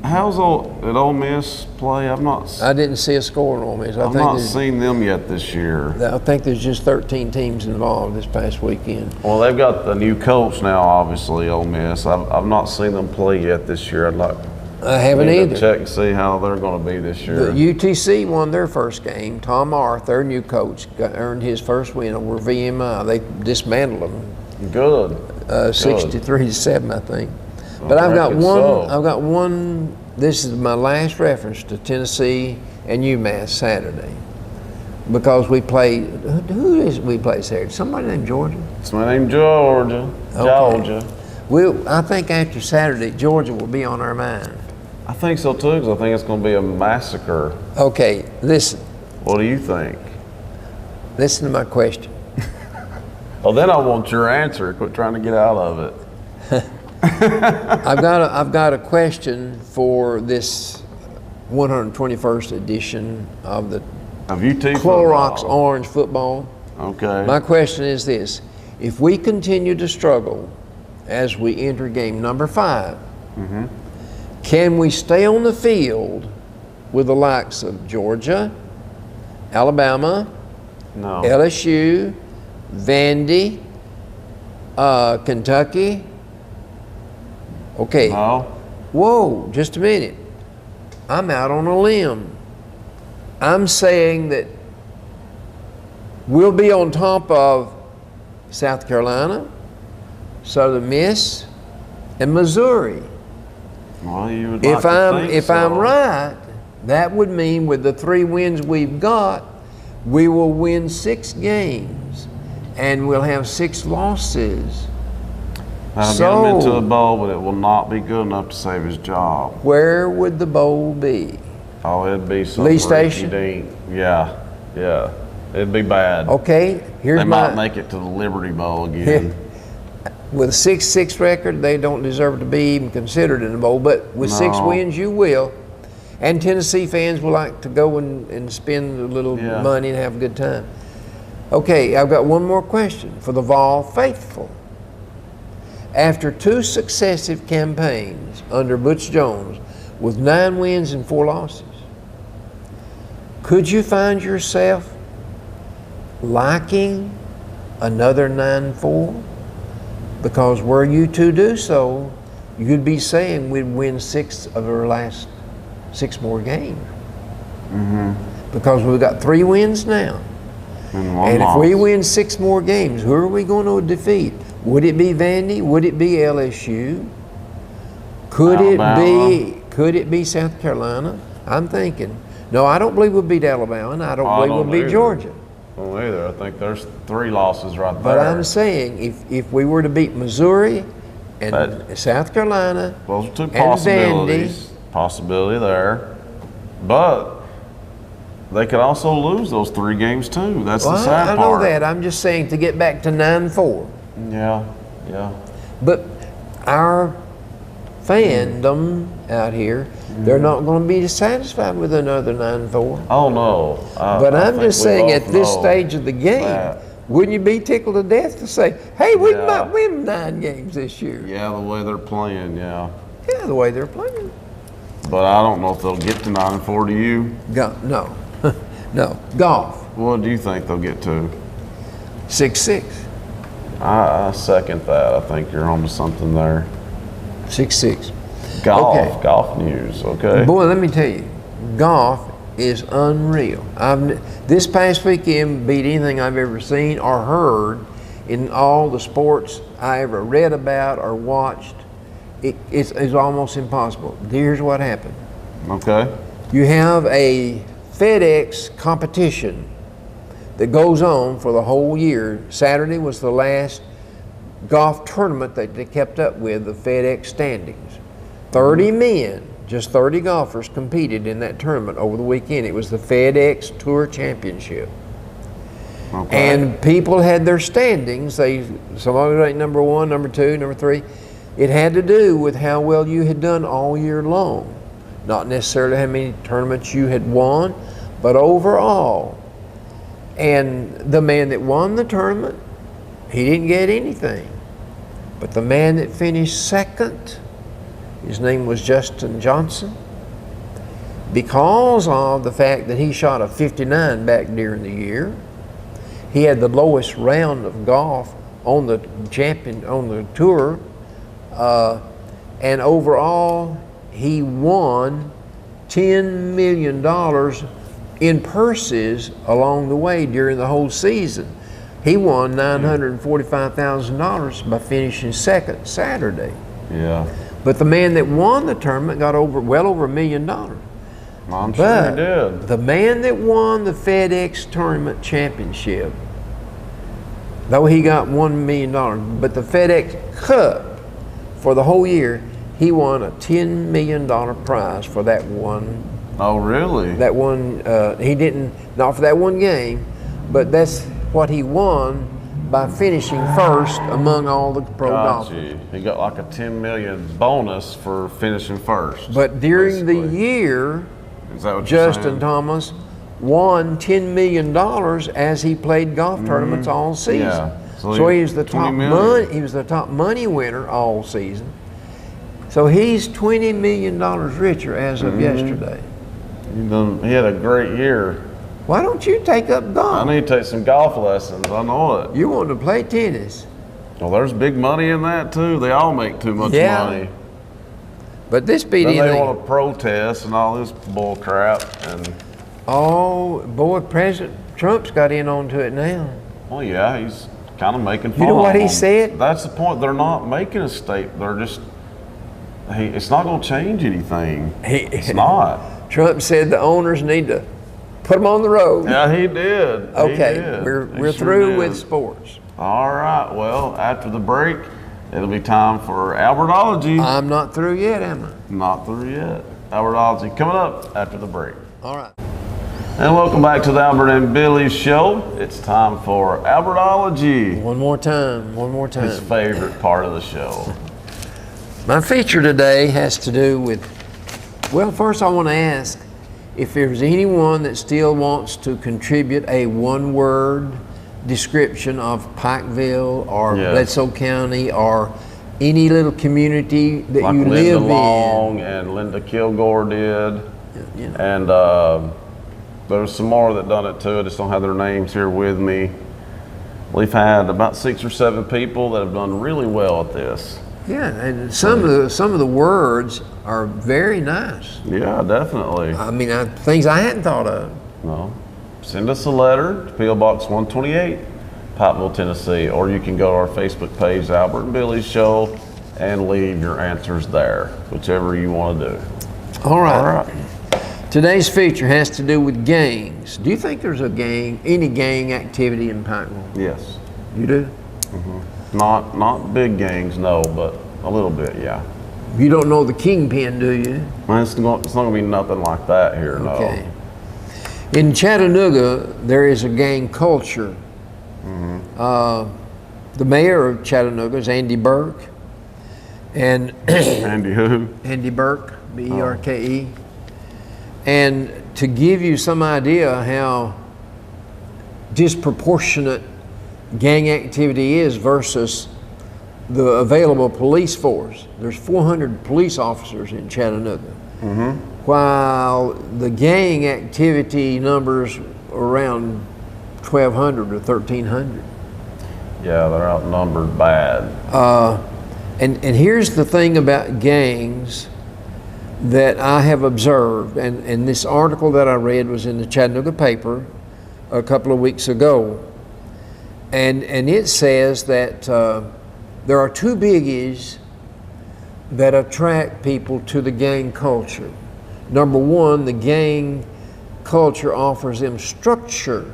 did Ole Miss play? I didn't see a score in Ole Miss. I've not seen them yet this year. I think there's just 13 teams involved this past weekend. Well, they've got the new coach now, obviously, Ole Miss. I've not seen them play yet this year. I haven't either. Check and see how they're going to be this year. The UTC won their first game. Tom Arth, their new coach, earned his first win over VMI. They dismantled them. Good. 63-7, I think. Well, But I've got so. one. This is my last reference to Tennessee and UMass Saturday, because we played. We play Saturday? Somebody named Georgia. Somebody named Georgia. Okay. I think after Saturday, Georgia will be on our mind. I think so too, because I think it's going to be a massacre. Okay, listen. What do you think? Listen to my question. Well, then I want your answer. Quit trying to get out of it. I've got a question for this 121st edition of the UT Clorox football. Orange football. Okay. My question is this: if we continue to struggle as we enter game number 5, can we stay on the field with the likes of Georgia, Alabama, No. LSU, Vandy, Kentucky? Okay. No. Whoa, just a minute. I'm out on a limb. I'm saying that we'll be on top of South Carolina, Southern Miss, and Missouri. Well, you would like to think If so. I'm right, that would mean with the 3 wins we've got, we will win 6 games, and we'll have 6 losses. That'll get him into a bowl, but it will not be good enough to save his job. Where would the bowl be? Oh, it'd be some Lee Station? Yeah. It'd be bad. Okay, here's They my. might make it to the Liberty Bowl again. With a 6-6 record, they don't deserve to be even considered in the bowl. But with 6 No. wins, you will. And Tennessee fans will like to go and spend a little money and have a good time. Okay, I've got one more question for the Vol faithful. After 2 successive campaigns under Butch Jones with 9 wins and 4 losses, could you find yourself liking another 9-4? Because were you to do so, you'd be saying we'd win 6 of our last 6 more games. Because we've got 3 wins now. And if we win 6 more games, who are we going to defeat? Would it be Vandy? Would it be LSU? Could Could it be South Carolina? I'm thinking. No, I don't believe we'll beat Alabama, and I don't believe we'll beat Georgia. I don't either. I think there's 3 losses right there. But I'm saying, if we were to beat Missouri and South Carolina, those are 2 and possibilities. Possibility there. But they could also lose those 3 games too. That's the sad part. I know that. I'm just saying to get back to 9-4. Yeah. But our fandom out here, they're not going to be satisfied with another 9-4. Oh no. But I'm just saying, at this stage of the game, wouldn't you be tickled to death to say, hey, we might win 9 games this year? Yeah, the way they're playing, yeah. Yeah, the way they're playing. But I don't know if they'll get to 9-4. Do you? No. No. Golf. What do you think they'll get to? 6-6. I second that. I think you're onto something there. 6-6. Golf. Okay. Golf news. Okay. Boy, let me tell you, golf is unreal. This past weekend beat anything I've ever seen or heard in all the sports I ever read about or watched. It's almost impossible. Here's what happened. Okay. You have a FedEx competition that goes on for the whole year. Saturday was the last golf tournament that they kept up with, the FedEx standings. 30 men, just 30 golfers competed in that tournament over the weekend. It was the FedEx Tour Championship. Okay. And people had their standings. Some of it ranked number 1, number 2, number 3. It had to do with how well you had done all year long. Not necessarily how many tournaments you had won, but overall. And the man that won the tournament, he didn't get anything. But the man that finished second, his name was Justin Johnson, because of the fact that he shot a 59 back during the year. He had the lowest round of golf on the tour, and overall he won $10 million in purses along the way during the whole season. He won $945,000 by finishing second Saturday. Yeah. But the man that won the tournament got well over $1 million. I'm sure he did. The man that won the FedEx Tournament Championship, though he got $1 million, but the FedEx Cup for the whole year, he won a $10 million prize for that one. Oh, really? That one, he didn't, not for that one game, but that's what he won by finishing first among all the pro golfers. He got like a $10 million bonus for finishing first. But during the year, Justin Thomas won $10 million as he played golf tournaments all season. Yeah. So he was the top money. He was the top money winner all season. So he's $20 million richer as of yesterday. He had a great year. Why don't you take up golf? I need to take some golf lessons. I know it. You want to play tennis? Well, there's big money in that too. They all make too much money. But this beat anything. They want to protest and all this bull crap. And oh boy, President Trump's got in onto it now. Well, yeah, he's kind of making fun. You know of what them. he said? That's the point. They're not making a statement. They're just. It's not going to change anything. It's not. Trump said the owners need to put them on the road. Yeah, he did. Okay, we're through with sports. All right. Well, after the break, it'll be time for Albertology. I'm not through yet, am I? Not through yet. Albertology coming up after the break. All right. And welcome back to the Albert and Billy Show. It's time for Albertology. One more time. His favorite part of the show. My feature today has to do with, well, first I want to ask if there's anyone that still wants to contribute a one-word description of Pikeville or Bledsoe County or any little community that like you live Linda Long in. And Linda Kilgore did. Yeah. And there's some more that done it too. I just don't have their names here with me. We've had about 6 or 7 people that have done really well at this. Yeah, and some of the words are very nice. Yeah, definitely. I mean, things I hadn't thought of. No. Send us a letter to P.O. Box 128, Pikeville, Tennessee, or you can go to our Facebook page, Albert and Billy Show, and leave your answers there, whichever you want to do. All right. All right. Today's feature has to do with gangs. Do you think there's any gang activity in Pikeville? Yes. You do? Not big gangs, no, but a little bit, yeah. You don't know the kingpin, do you? Well, it's not going to be nothing like that here, no. Okay. In Chattanooga, there is a gang culture. The mayor of Chattanooga is Andy Burke. And Andy who? Andy Burke, B-E-R-K-E. And to give you some idea how disproportionate gang activity is versus the available police force, there's 400 police officers in Chattanooga. While the gang activity numbers are around 1,200 or 1,300. Yeah, they're outnumbered bad. And here's the thing about gangs that I have observed, and this article that I read was in the Chattanooga paper a couple of weeks ago, and it says that there are two biggies that attract people to the gang culture. Number one, the gang culture offers them structure.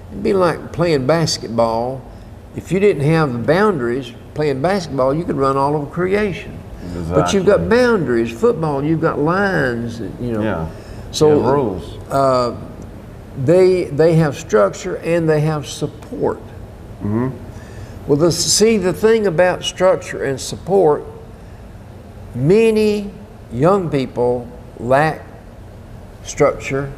It'd be like playing basketball. If you didn't have the boundaries, playing basketball, you could run all over creation. Exactly. But you've got boundaries. Football, you've got lines, you know. Yeah. So Yeah, rules. They have structure and they have support. Well, the thing about structure and support, many young people lack structure.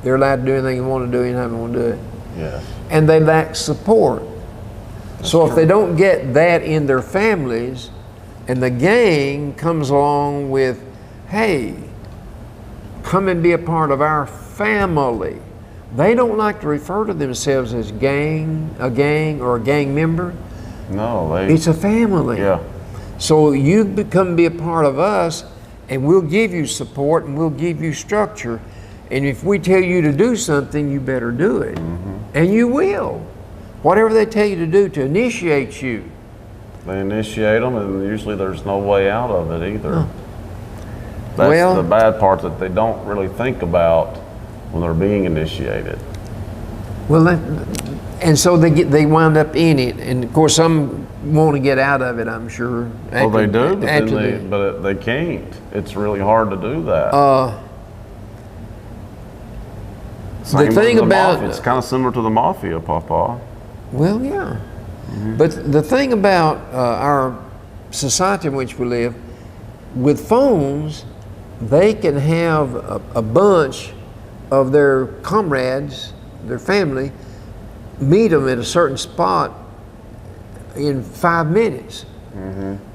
They're allowed to do anything they want to do anytime they want to do it. Yes. And they lack support. So if they don't get that in their families, and the gang comes along with, hey, come and be a part of our family. They don't like to refer to themselves as a gang or a gang member. No, It's a family. Yeah. So you become be a part of us, and we'll give you support and we'll give you structure. And if we tell you to do something, you better do it. And you will. Whatever they tell you to do to initiate you. They initiate them, and usually there's no way out of it either. No. That's Well- the bad part that they don't really think about when they're being initiated. Well, and so they wind up in it, and of course some want to get out of it. I'm sure. Well, they do, but, after but they can't. It's really hard to do that. the thing about mafia. It's kind of similar to the mafia, Papa. well, yeah, but the thing about our society in which we live, with phones, they can have a bunch of their comrades, their family, meet them at a certain spot in 5 minutes.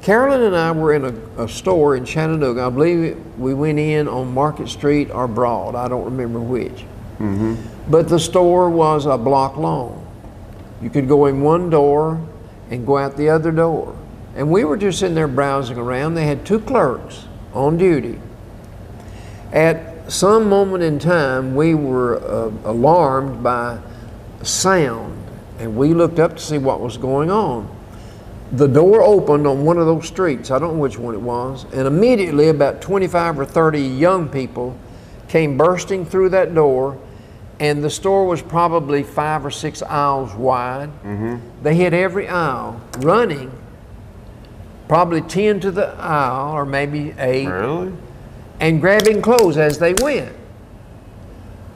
Carolyn and I were in a store in Chattanooga. I believe we went in on Market Street or Broad. I don't remember which. But the store was a block long. You could go in one door and go out the other door. And we were just in there browsing around. They had 2 clerks on duty. At some moment in time, we were alarmed by sound, and we looked up to see what was going on. The door opened on one of those streets, I don't know which one it was, and immediately about 25 or 30 young people came bursting through that door, and the store was probably 5 or 6 aisles wide. They hit every aisle, running probably 10 to the aisle, or maybe 8. Really? And grabbing clothes as they went.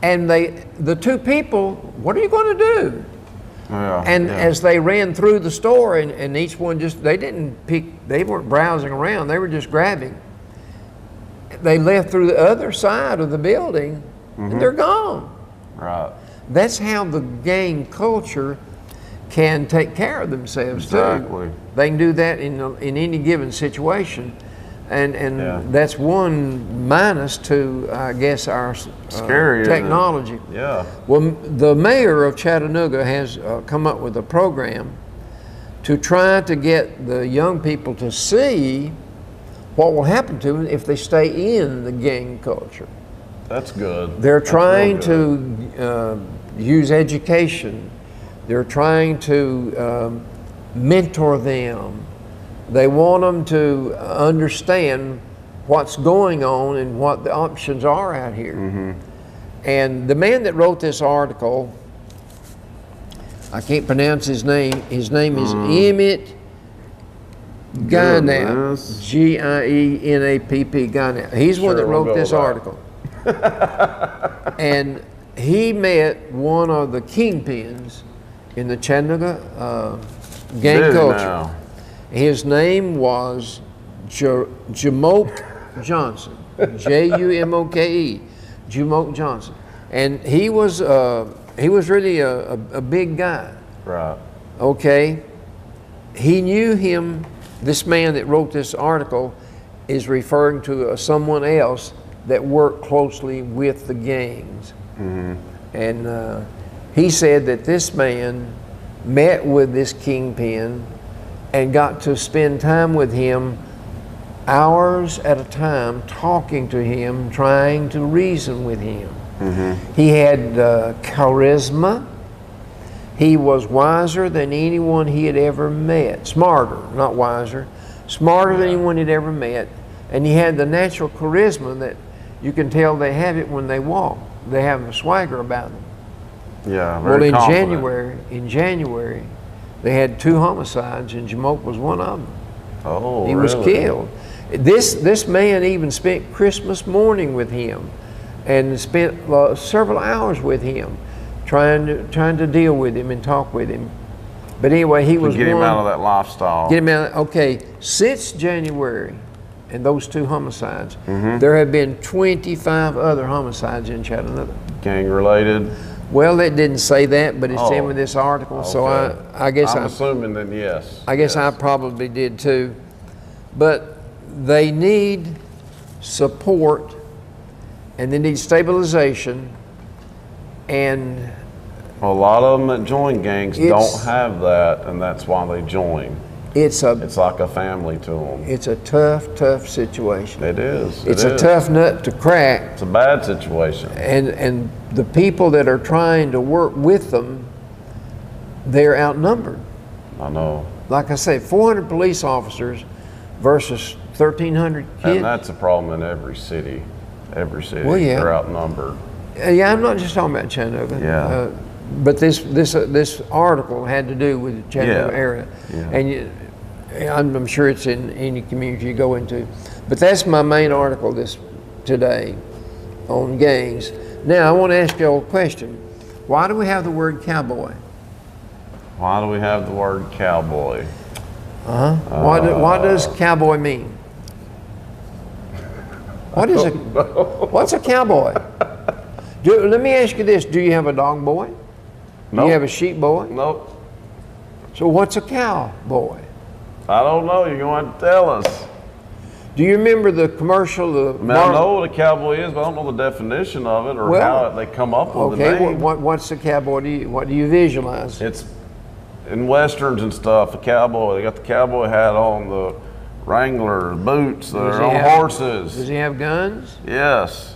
And the 2 people, what are you going to do? Yeah. And yeah. as they ran through the store, and each one they weren't browsing around, they were just grabbing. They left through the other side of the building, and they're gone. Right. That's how the gang culture can take care of themselves Exactly. too. They can do that in any given situation. And Yeah. that's one minus to, I guess, our Scary, isn't it? technology. Yeah. Well, the mayor of Chattanooga has come up with a program to try to get the young people to see what will happen to them if they stay in the gang culture. That's good. They're That's trying real good. to use education. They're trying to mentor them. They want them to understand what's going on and what the options are out here. And the man that wrote this article, I can't pronounce his name. His name is Emmett Guineap, G-I-E-N-A-P-P, Guineap. He's the one that wrote this article. And he met one of the kingpins in the Chattanooga gang culture. His name was Jumoke Johnson, J-U-M-O-K-E, Jumoke Johnson. And he was really a big guy. Right. Okay. He knew him. This man that wrote this article is referring to someone else that worked closely with the gangs. And he said that this man met with this kingpin and got to spend time with him hours at a time, talking to him, trying to reason with him. He had charisma. He was wiser than anyone he had ever met. Smarter, not wiser. Smarter than anyone he'd ever met. And he had the natural charisma that you can tell they have it when they walk. They have a swagger about them. Yeah, very well, confident. in January, they had 2 homicides, and Jamoke was one of them. Oh, he was killed. This man even spent Christmas morning with him, and spent several hours with him, trying to deal with him and talk with him. But anyway, he was get him out of that lifestyle. Get him out. Okay, since January, and those 2 homicides, there have been 25 other homicides in Chattanooga. Gang related. Well, it didn't say that, but it's in with this article, so I guess I'm assuming then yes. I guess I probably did too. But they need support, and they need stabilization, and a lot of them that join gangs don't have that, and that's why they join. It's like a family to them. It's a tough situation. It is. It's a tough nut to crack. It's a bad situation. And the people that are trying to work with them, they're outnumbered. I know. Like I say, 400 police officers versus 1,300 kids. And that's a problem in every city. Every city. Well, yeah. They're outnumbered. Yeah, I'm not just talking about Chattanooga. Yeah. But this article had to do with the Chattanooga area. Yeah. And I'm sure it's in any community you go into. But that's my main article today on gangs. Now, I want to ask you a question. Why do we have the word cowboy? Why do we have the word cowboy? What does cowboy mean? What's a cowboy? Let me ask you this. Do you have a dog boy? Nope. Do you have a sheep boy? Nope. So what's a cowboy? I don't know. You're going to have to tell us. Do you remember the commercial? I know what a cowboy is, but I don't know the definition of it or how they come up with the name. What's the cowboy? What do you visualize? It's in westerns and stuff. A cowboy. They got the cowboy hat on, the Wrangler boots. They're on horses. Does he have guns? Yes.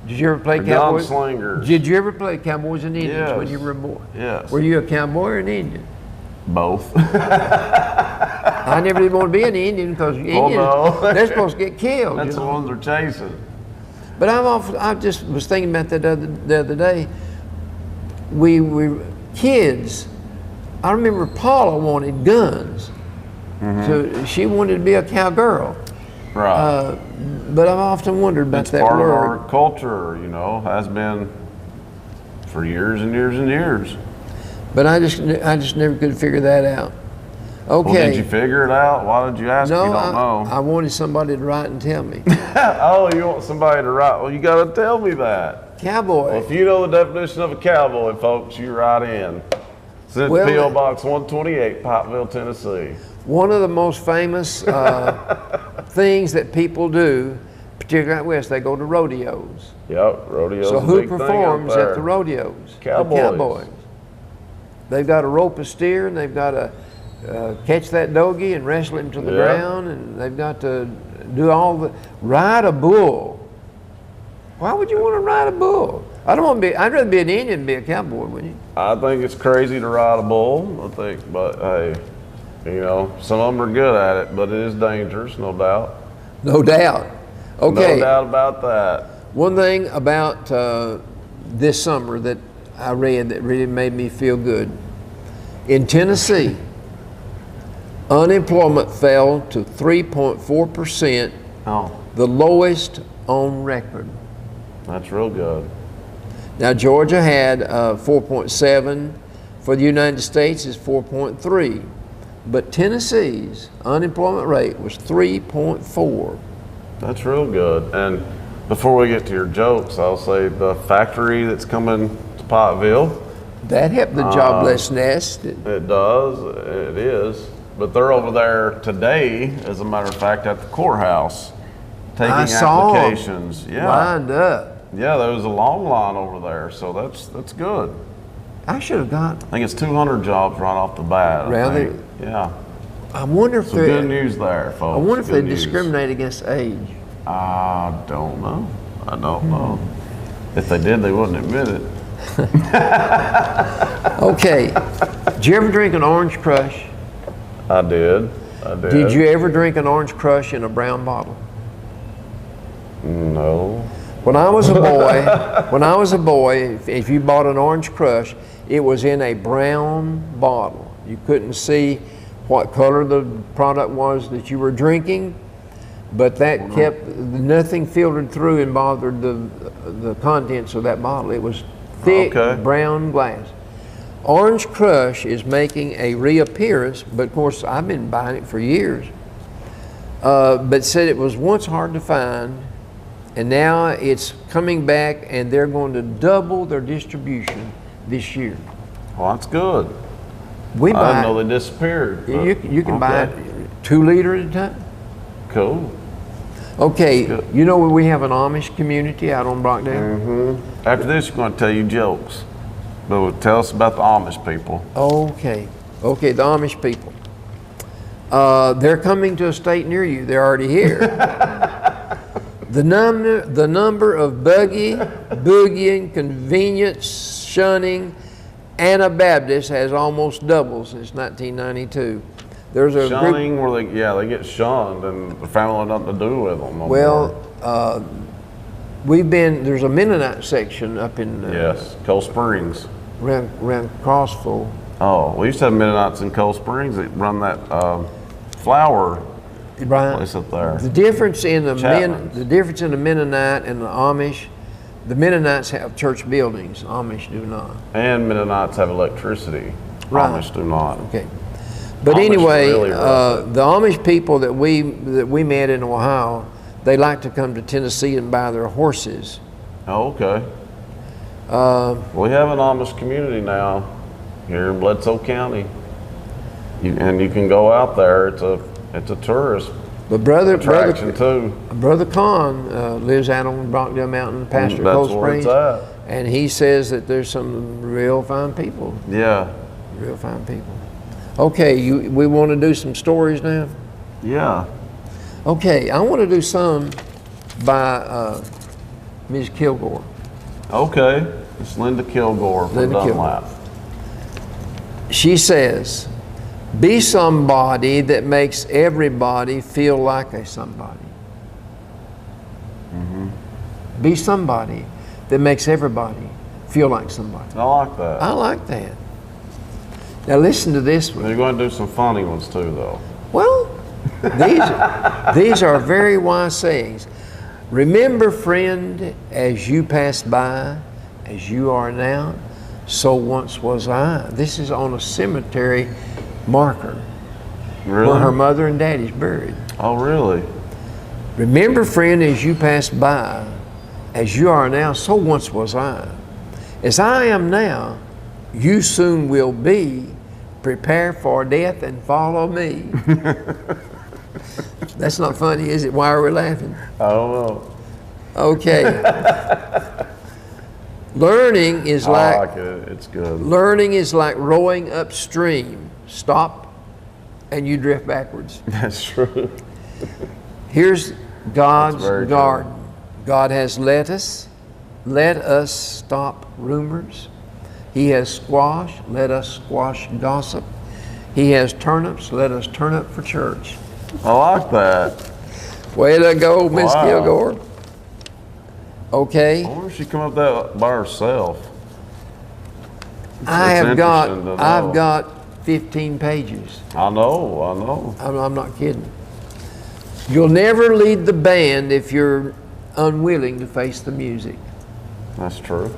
Did you ever play cowboys? Gunslingers. Did you ever play cowboys and Indians when you were a boy? Yes. Were you a cowboy or an Indian? Both. I never did want to be an Indian because Indians, they're supposed to get killed. That's the ones they're chasing. But I just was thinking about that the other day. We were kids. I remember Paula wanted guns. So she wanted to be a cowgirl. Right. But I've often wondered about that part word. of our culture, has been for years and years and years. But I just never could figure that out. Okay. Well, did you figure it out? Why did you ask? No, you don't know. I wanted somebody to write and tell me. Oh, you want somebody to write? Well, you got to tell me that. Cowboy. Well, if you know the definition of a cowboy, folks, you write in. Send it to P.O. Box 128, Pikeville, Tennessee. One of the most famous things that people do, particularly out west, they go to rodeos. Yep, rodeos. So who performs at the rodeos? Cowboys. The cowboys. They've got to rope a steer, and they've got to catch that doggy and wrestle him to the ground, and they've got to do ride a bull. Why would you want to ride a bull? I'd rather be an Indian than be a cowboy, wouldn't you? I think it's crazy to ride a bull, but hey, some of them are good at it, but it is dangerous, no doubt. No doubt. Okay. No doubt about that. One thing about this summer that I read that really made me feel good. In Tennessee, unemployment fell to 3.4%, the lowest on record. That's real good. Now, Georgia had 4.7. For the United States, is 4.3. But Tennessee's unemployment rate was 3.4. That's real good. And before we get to your jokes, I'll say the factory that's coming to Pottville. That helped the jobless nest. It does. It is. But they're over there today, as a matter of fact, at the courthouse taking applications. Yeah. Lined up. Yeah, there was a long line over there, so that's good. I should have got. I think it's 200 jobs right off the bat. Really? Yeah. I wonder if they good news there, folks. I wonder if they discriminate against age. I don't know. I don't know. If they did, they wouldn't admit it. Okay. Did you ever drink an Orange Crush? I did. Did you ever drink an Orange Crush in a brown bottle? No. When I was a boy, if you bought an Orange Crush, it was in a brown bottle. You couldn't see what color the product was that you were drinking, but that kept nothing filtered through and bothered the contents of that bottle. It was thick brown glass. Orange Crush is making a reappearance, but of course I've been buying it for years. But said it was once hard to find, and now it's coming back, and they're going to double their distribution this year. Well, that's good. I didn't know they disappeared. You can buy it 2 liter at a time. Cool. Okay, you know we have an Amish community out on Brockdale? Mm-hmm. After this, we're going to tell you jokes. But tell us about the Amish people. Okay, the Amish people. They're coming to a state near you. They're already here. The number of boogieing, convenience shunning Anabaptists has almost doubled since 1992. There's a shunning where they get shunned and the family had nothing to do with them. There's a Mennonite section up in Cold Springs, around Crossville. Oh, we used to have Mennonites in Cold Springs that run that flower place up there. The difference in the Mennonite and the Amish, the Mennonites have church buildings. Amish do not. And Mennonites have electricity. Right. Amish do not. Okay. But Amish anyway, really the Amish people that we met in Ohio, they like to come to Tennessee and buy their horses. Oh, okay. We have an Amish community now here in Bledsoe County, and you can go out there. It's a tourist attraction too. Brother Con lives out on Brockdale Mountain, pastor Cold Springs, and he says that there's some real fine people. Yeah, real fine people. Okay, we want to do some stories now? Yeah. Okay, I want to do some by Ms. Kilgore. Okay, it's Linda Kilgore from Dunlap. She says, be somebody that makes everybody feel like a somebody. Mm-hmm. Be somebody that makes everybody feel like somebody. I like that. I like that. Now listen to this one. You're going to do some funny ones too, though. Well, these are very wise sayings. Remember, friend, as you pass by, as you are now, so once was I. This is on a cemetery marker where her mother and daddy's buried. Oh, really? Remember, friend, as you pass by, as you are now, so once was I. As I am now, you soon will be. Prepare for death and follow me. That's not funny, is it? Why are we laughing? I don't know. Okay. Learning is like, I like it. It's good. Learning is like rowing upstream. Stop and you drift backwards. That's true. Here's God's garden. God has lettuce. Let us stop rumors. He has squash. Let us squash gossip. He has turnips. Let us turn up for church. I like that. Way to go, Miss Wow. Kilgore. Okay. I wonder if she come up that by herself. I've interesting to know. got 15 pages. I know. I'm not kidding. You'll never lead the band if you're unwilling to face the music. That's true.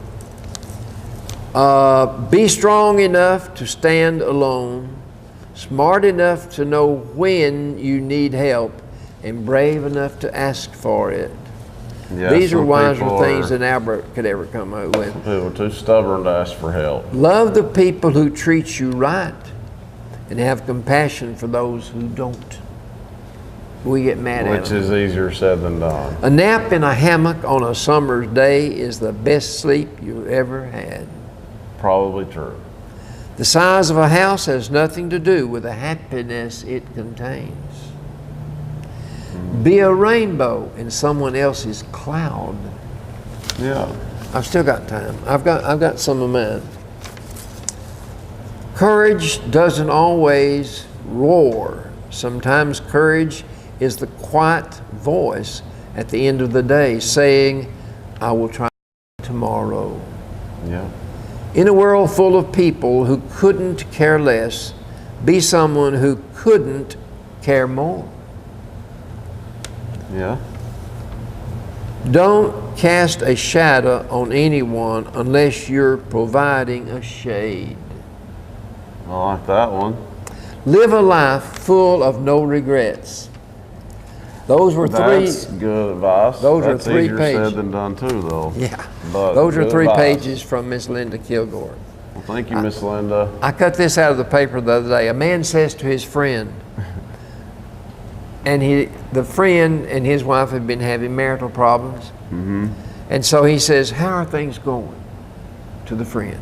Be strong enough to stand alone, smart enough to know when you need help, and brave enough to ask for it. Yeah, These are some wiser people things are- than Albert could ever come up with. People are too stubborn to ask for help. Love the people who treat you right and have compassion for those who don't. We get mad at Which them. is easier said than done. A nap in a hammock on a summer's day is the best sleep you ever had. Probably true. The size of a house has nothing to do with the happiness it contains. Be a rainbow in someone else's cloud. Yeah. I've still got time. I've got some of mine. Courage doesn't always roar. Sometimes courage is the quiet voice at the end of the day saying, I will try tomorrow. Yeah. In a world full of people who couldn't care less, be someone who couldn't care more. Yeah. Don't cast a shadow on anyone unless you're providing a shade. I like that one. Live a life full of no regrets. Those were That's three. good advice. Those are That's 3 easier pages. said than done too, though. Yeah. But Those are good 3 advice. pages from Miss Linda Kilgore. Well, thank you, Miss Linda. I cut this out of the paper the other day. A man says to his friend, and the friend and his wife have been having marital problems. Mm-hmm. And so he says, how are things going? To the friend.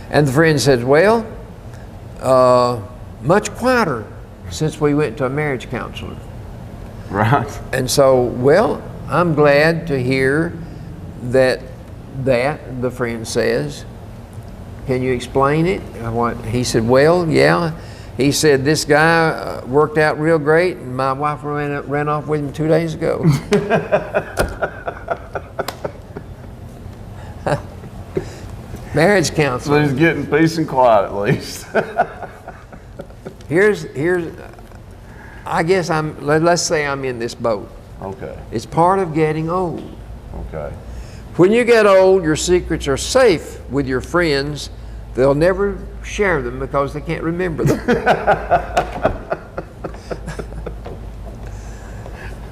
And the friend says, well, much quieter since we went to a marriage counselor. Right. And so, well, I'm glad to hear that the friend says. Can you explain it? What he said, well, yeah. He said, this guy worked out real great, and my wife ran off with him 2 days ago. Marriage So counselor. he's getting peace and quiet at least. Here's. I guess let's say I'm in this boat. Okay. It's part of getting old. Okay. When you get old, your secrets are safe with your friends. They'll never share them because they can't remember them.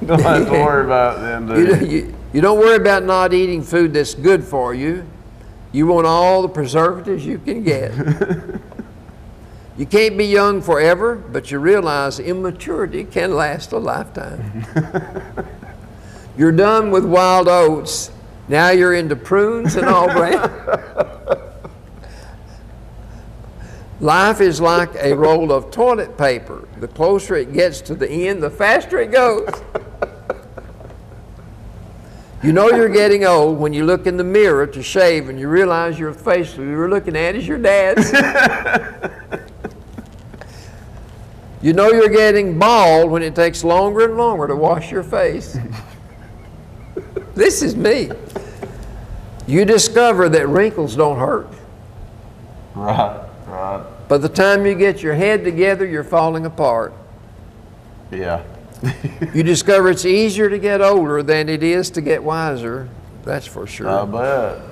Don't have to worry about them, do you? You don't worry about not eating food that's good for you. You want all the preservatives you can get. You can't be young forever, but you realize immaturity can last a lifetime. You're done with wild oats. Now you're into prunes and all brand. Life is like a roll of toilet paper. The closer it gets to the end, the faster it goes. You know you're getting old when you look in the mirror to shave and you realize your face you were looking at is your dad's. You know you're getting bald when it takes longer and longer to wash your face. This is me. You discover that wrinkles don't hurt. Right. Right. By the time you get your head together, you're falling apart. Yeah. You discover it's easier to get older than it is to get wiser. That's for sure. I bet.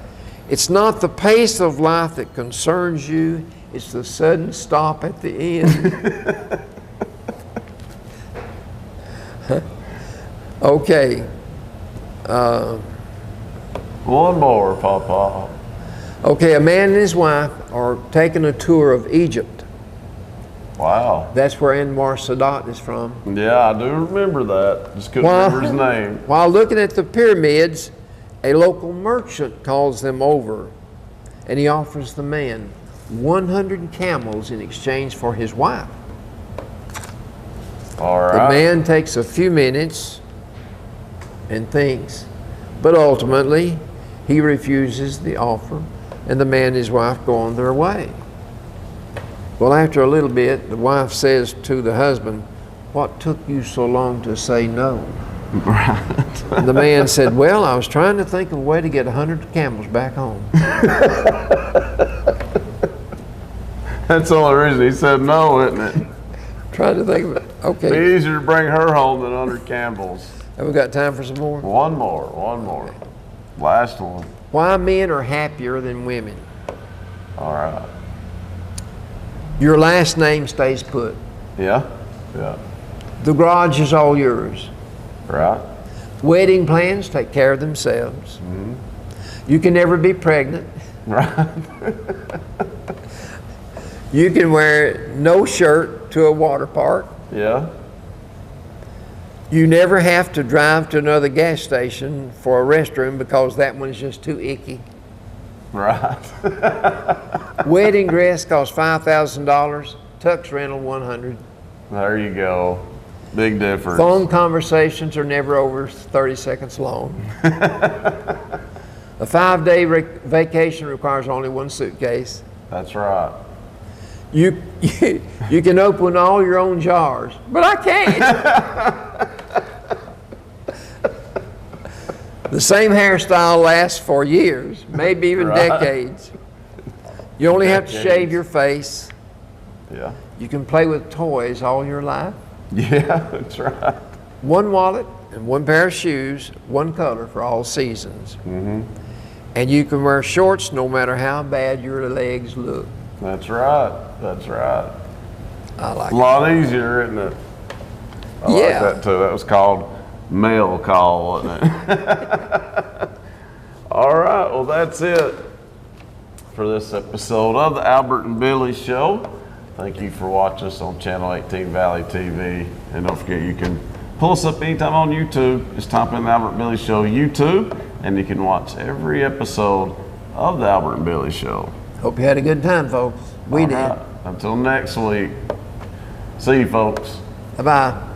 It's not the pace of life that concerns you. It's the sudden stop at the end. Okay. One more, Papa. Okay, a man and his wife are taking a tour of Egypt. Wow. That's where Anwar Sadat is from. Yeah, I do remember that. Just couldn't remember his name. While looking at the pyramids, a local merchant calls them over, and he offers the man 100 camels in exchange for his wife. All The right. man takes a few minutes and thinks, but ultimately he refuses the offer, and the man and his wife go on their way. Well, after a little bit, the wife says to the husband, "What took you so long to say no?" The man said, well, I was trying to think of a way to get 100 camels back home. That's the only reason he said no, isn't it? Trying to think of it. Okay. Be easier to bring her home than 100 camels. Have we got time for some more? One more. Last one. Why men are happier than women? All right. Your last name stays put. Yeah? The garage is all yours. Right. Wedding plans take care of themselves. You can never be pregnant. Right. You can wear no shirt to a water park. Yeah. You never have to drive to another gas station for a restroom because that one's just too icky. Right. Wedding dress costs $5,000. Tux rental $100. There you go. Big difference. Phone conversations are never over 30 seconds long. A 5-day vacation requires only one suitcase. That's right. You can open all your own jars, but I can't. The same hairstyle lasts for years, maybe even decades. You only have to shave your face. Yeah. You can play with toys all your life. Yeah, that's right. One wallet and one pair of shoes, one color for all seasons. And you can wear shorts no matter how bad your legs look. That's right. I like A lot easier, isn't it? I like that too. That was called mail call, wasn't it? All right, well, that's it for this episode of the Albert and Billy Show. Thank you for watching us on Channel 18 Valley TV. And don't forget, you can pull us up anytime on YouTube. Just type in the Albert and Billy Show YouTube, and you can watch every episode of the Albert and Billy Show. Hope you had a good time, folks. We did. Until next week. See you, folks. Bye-bye.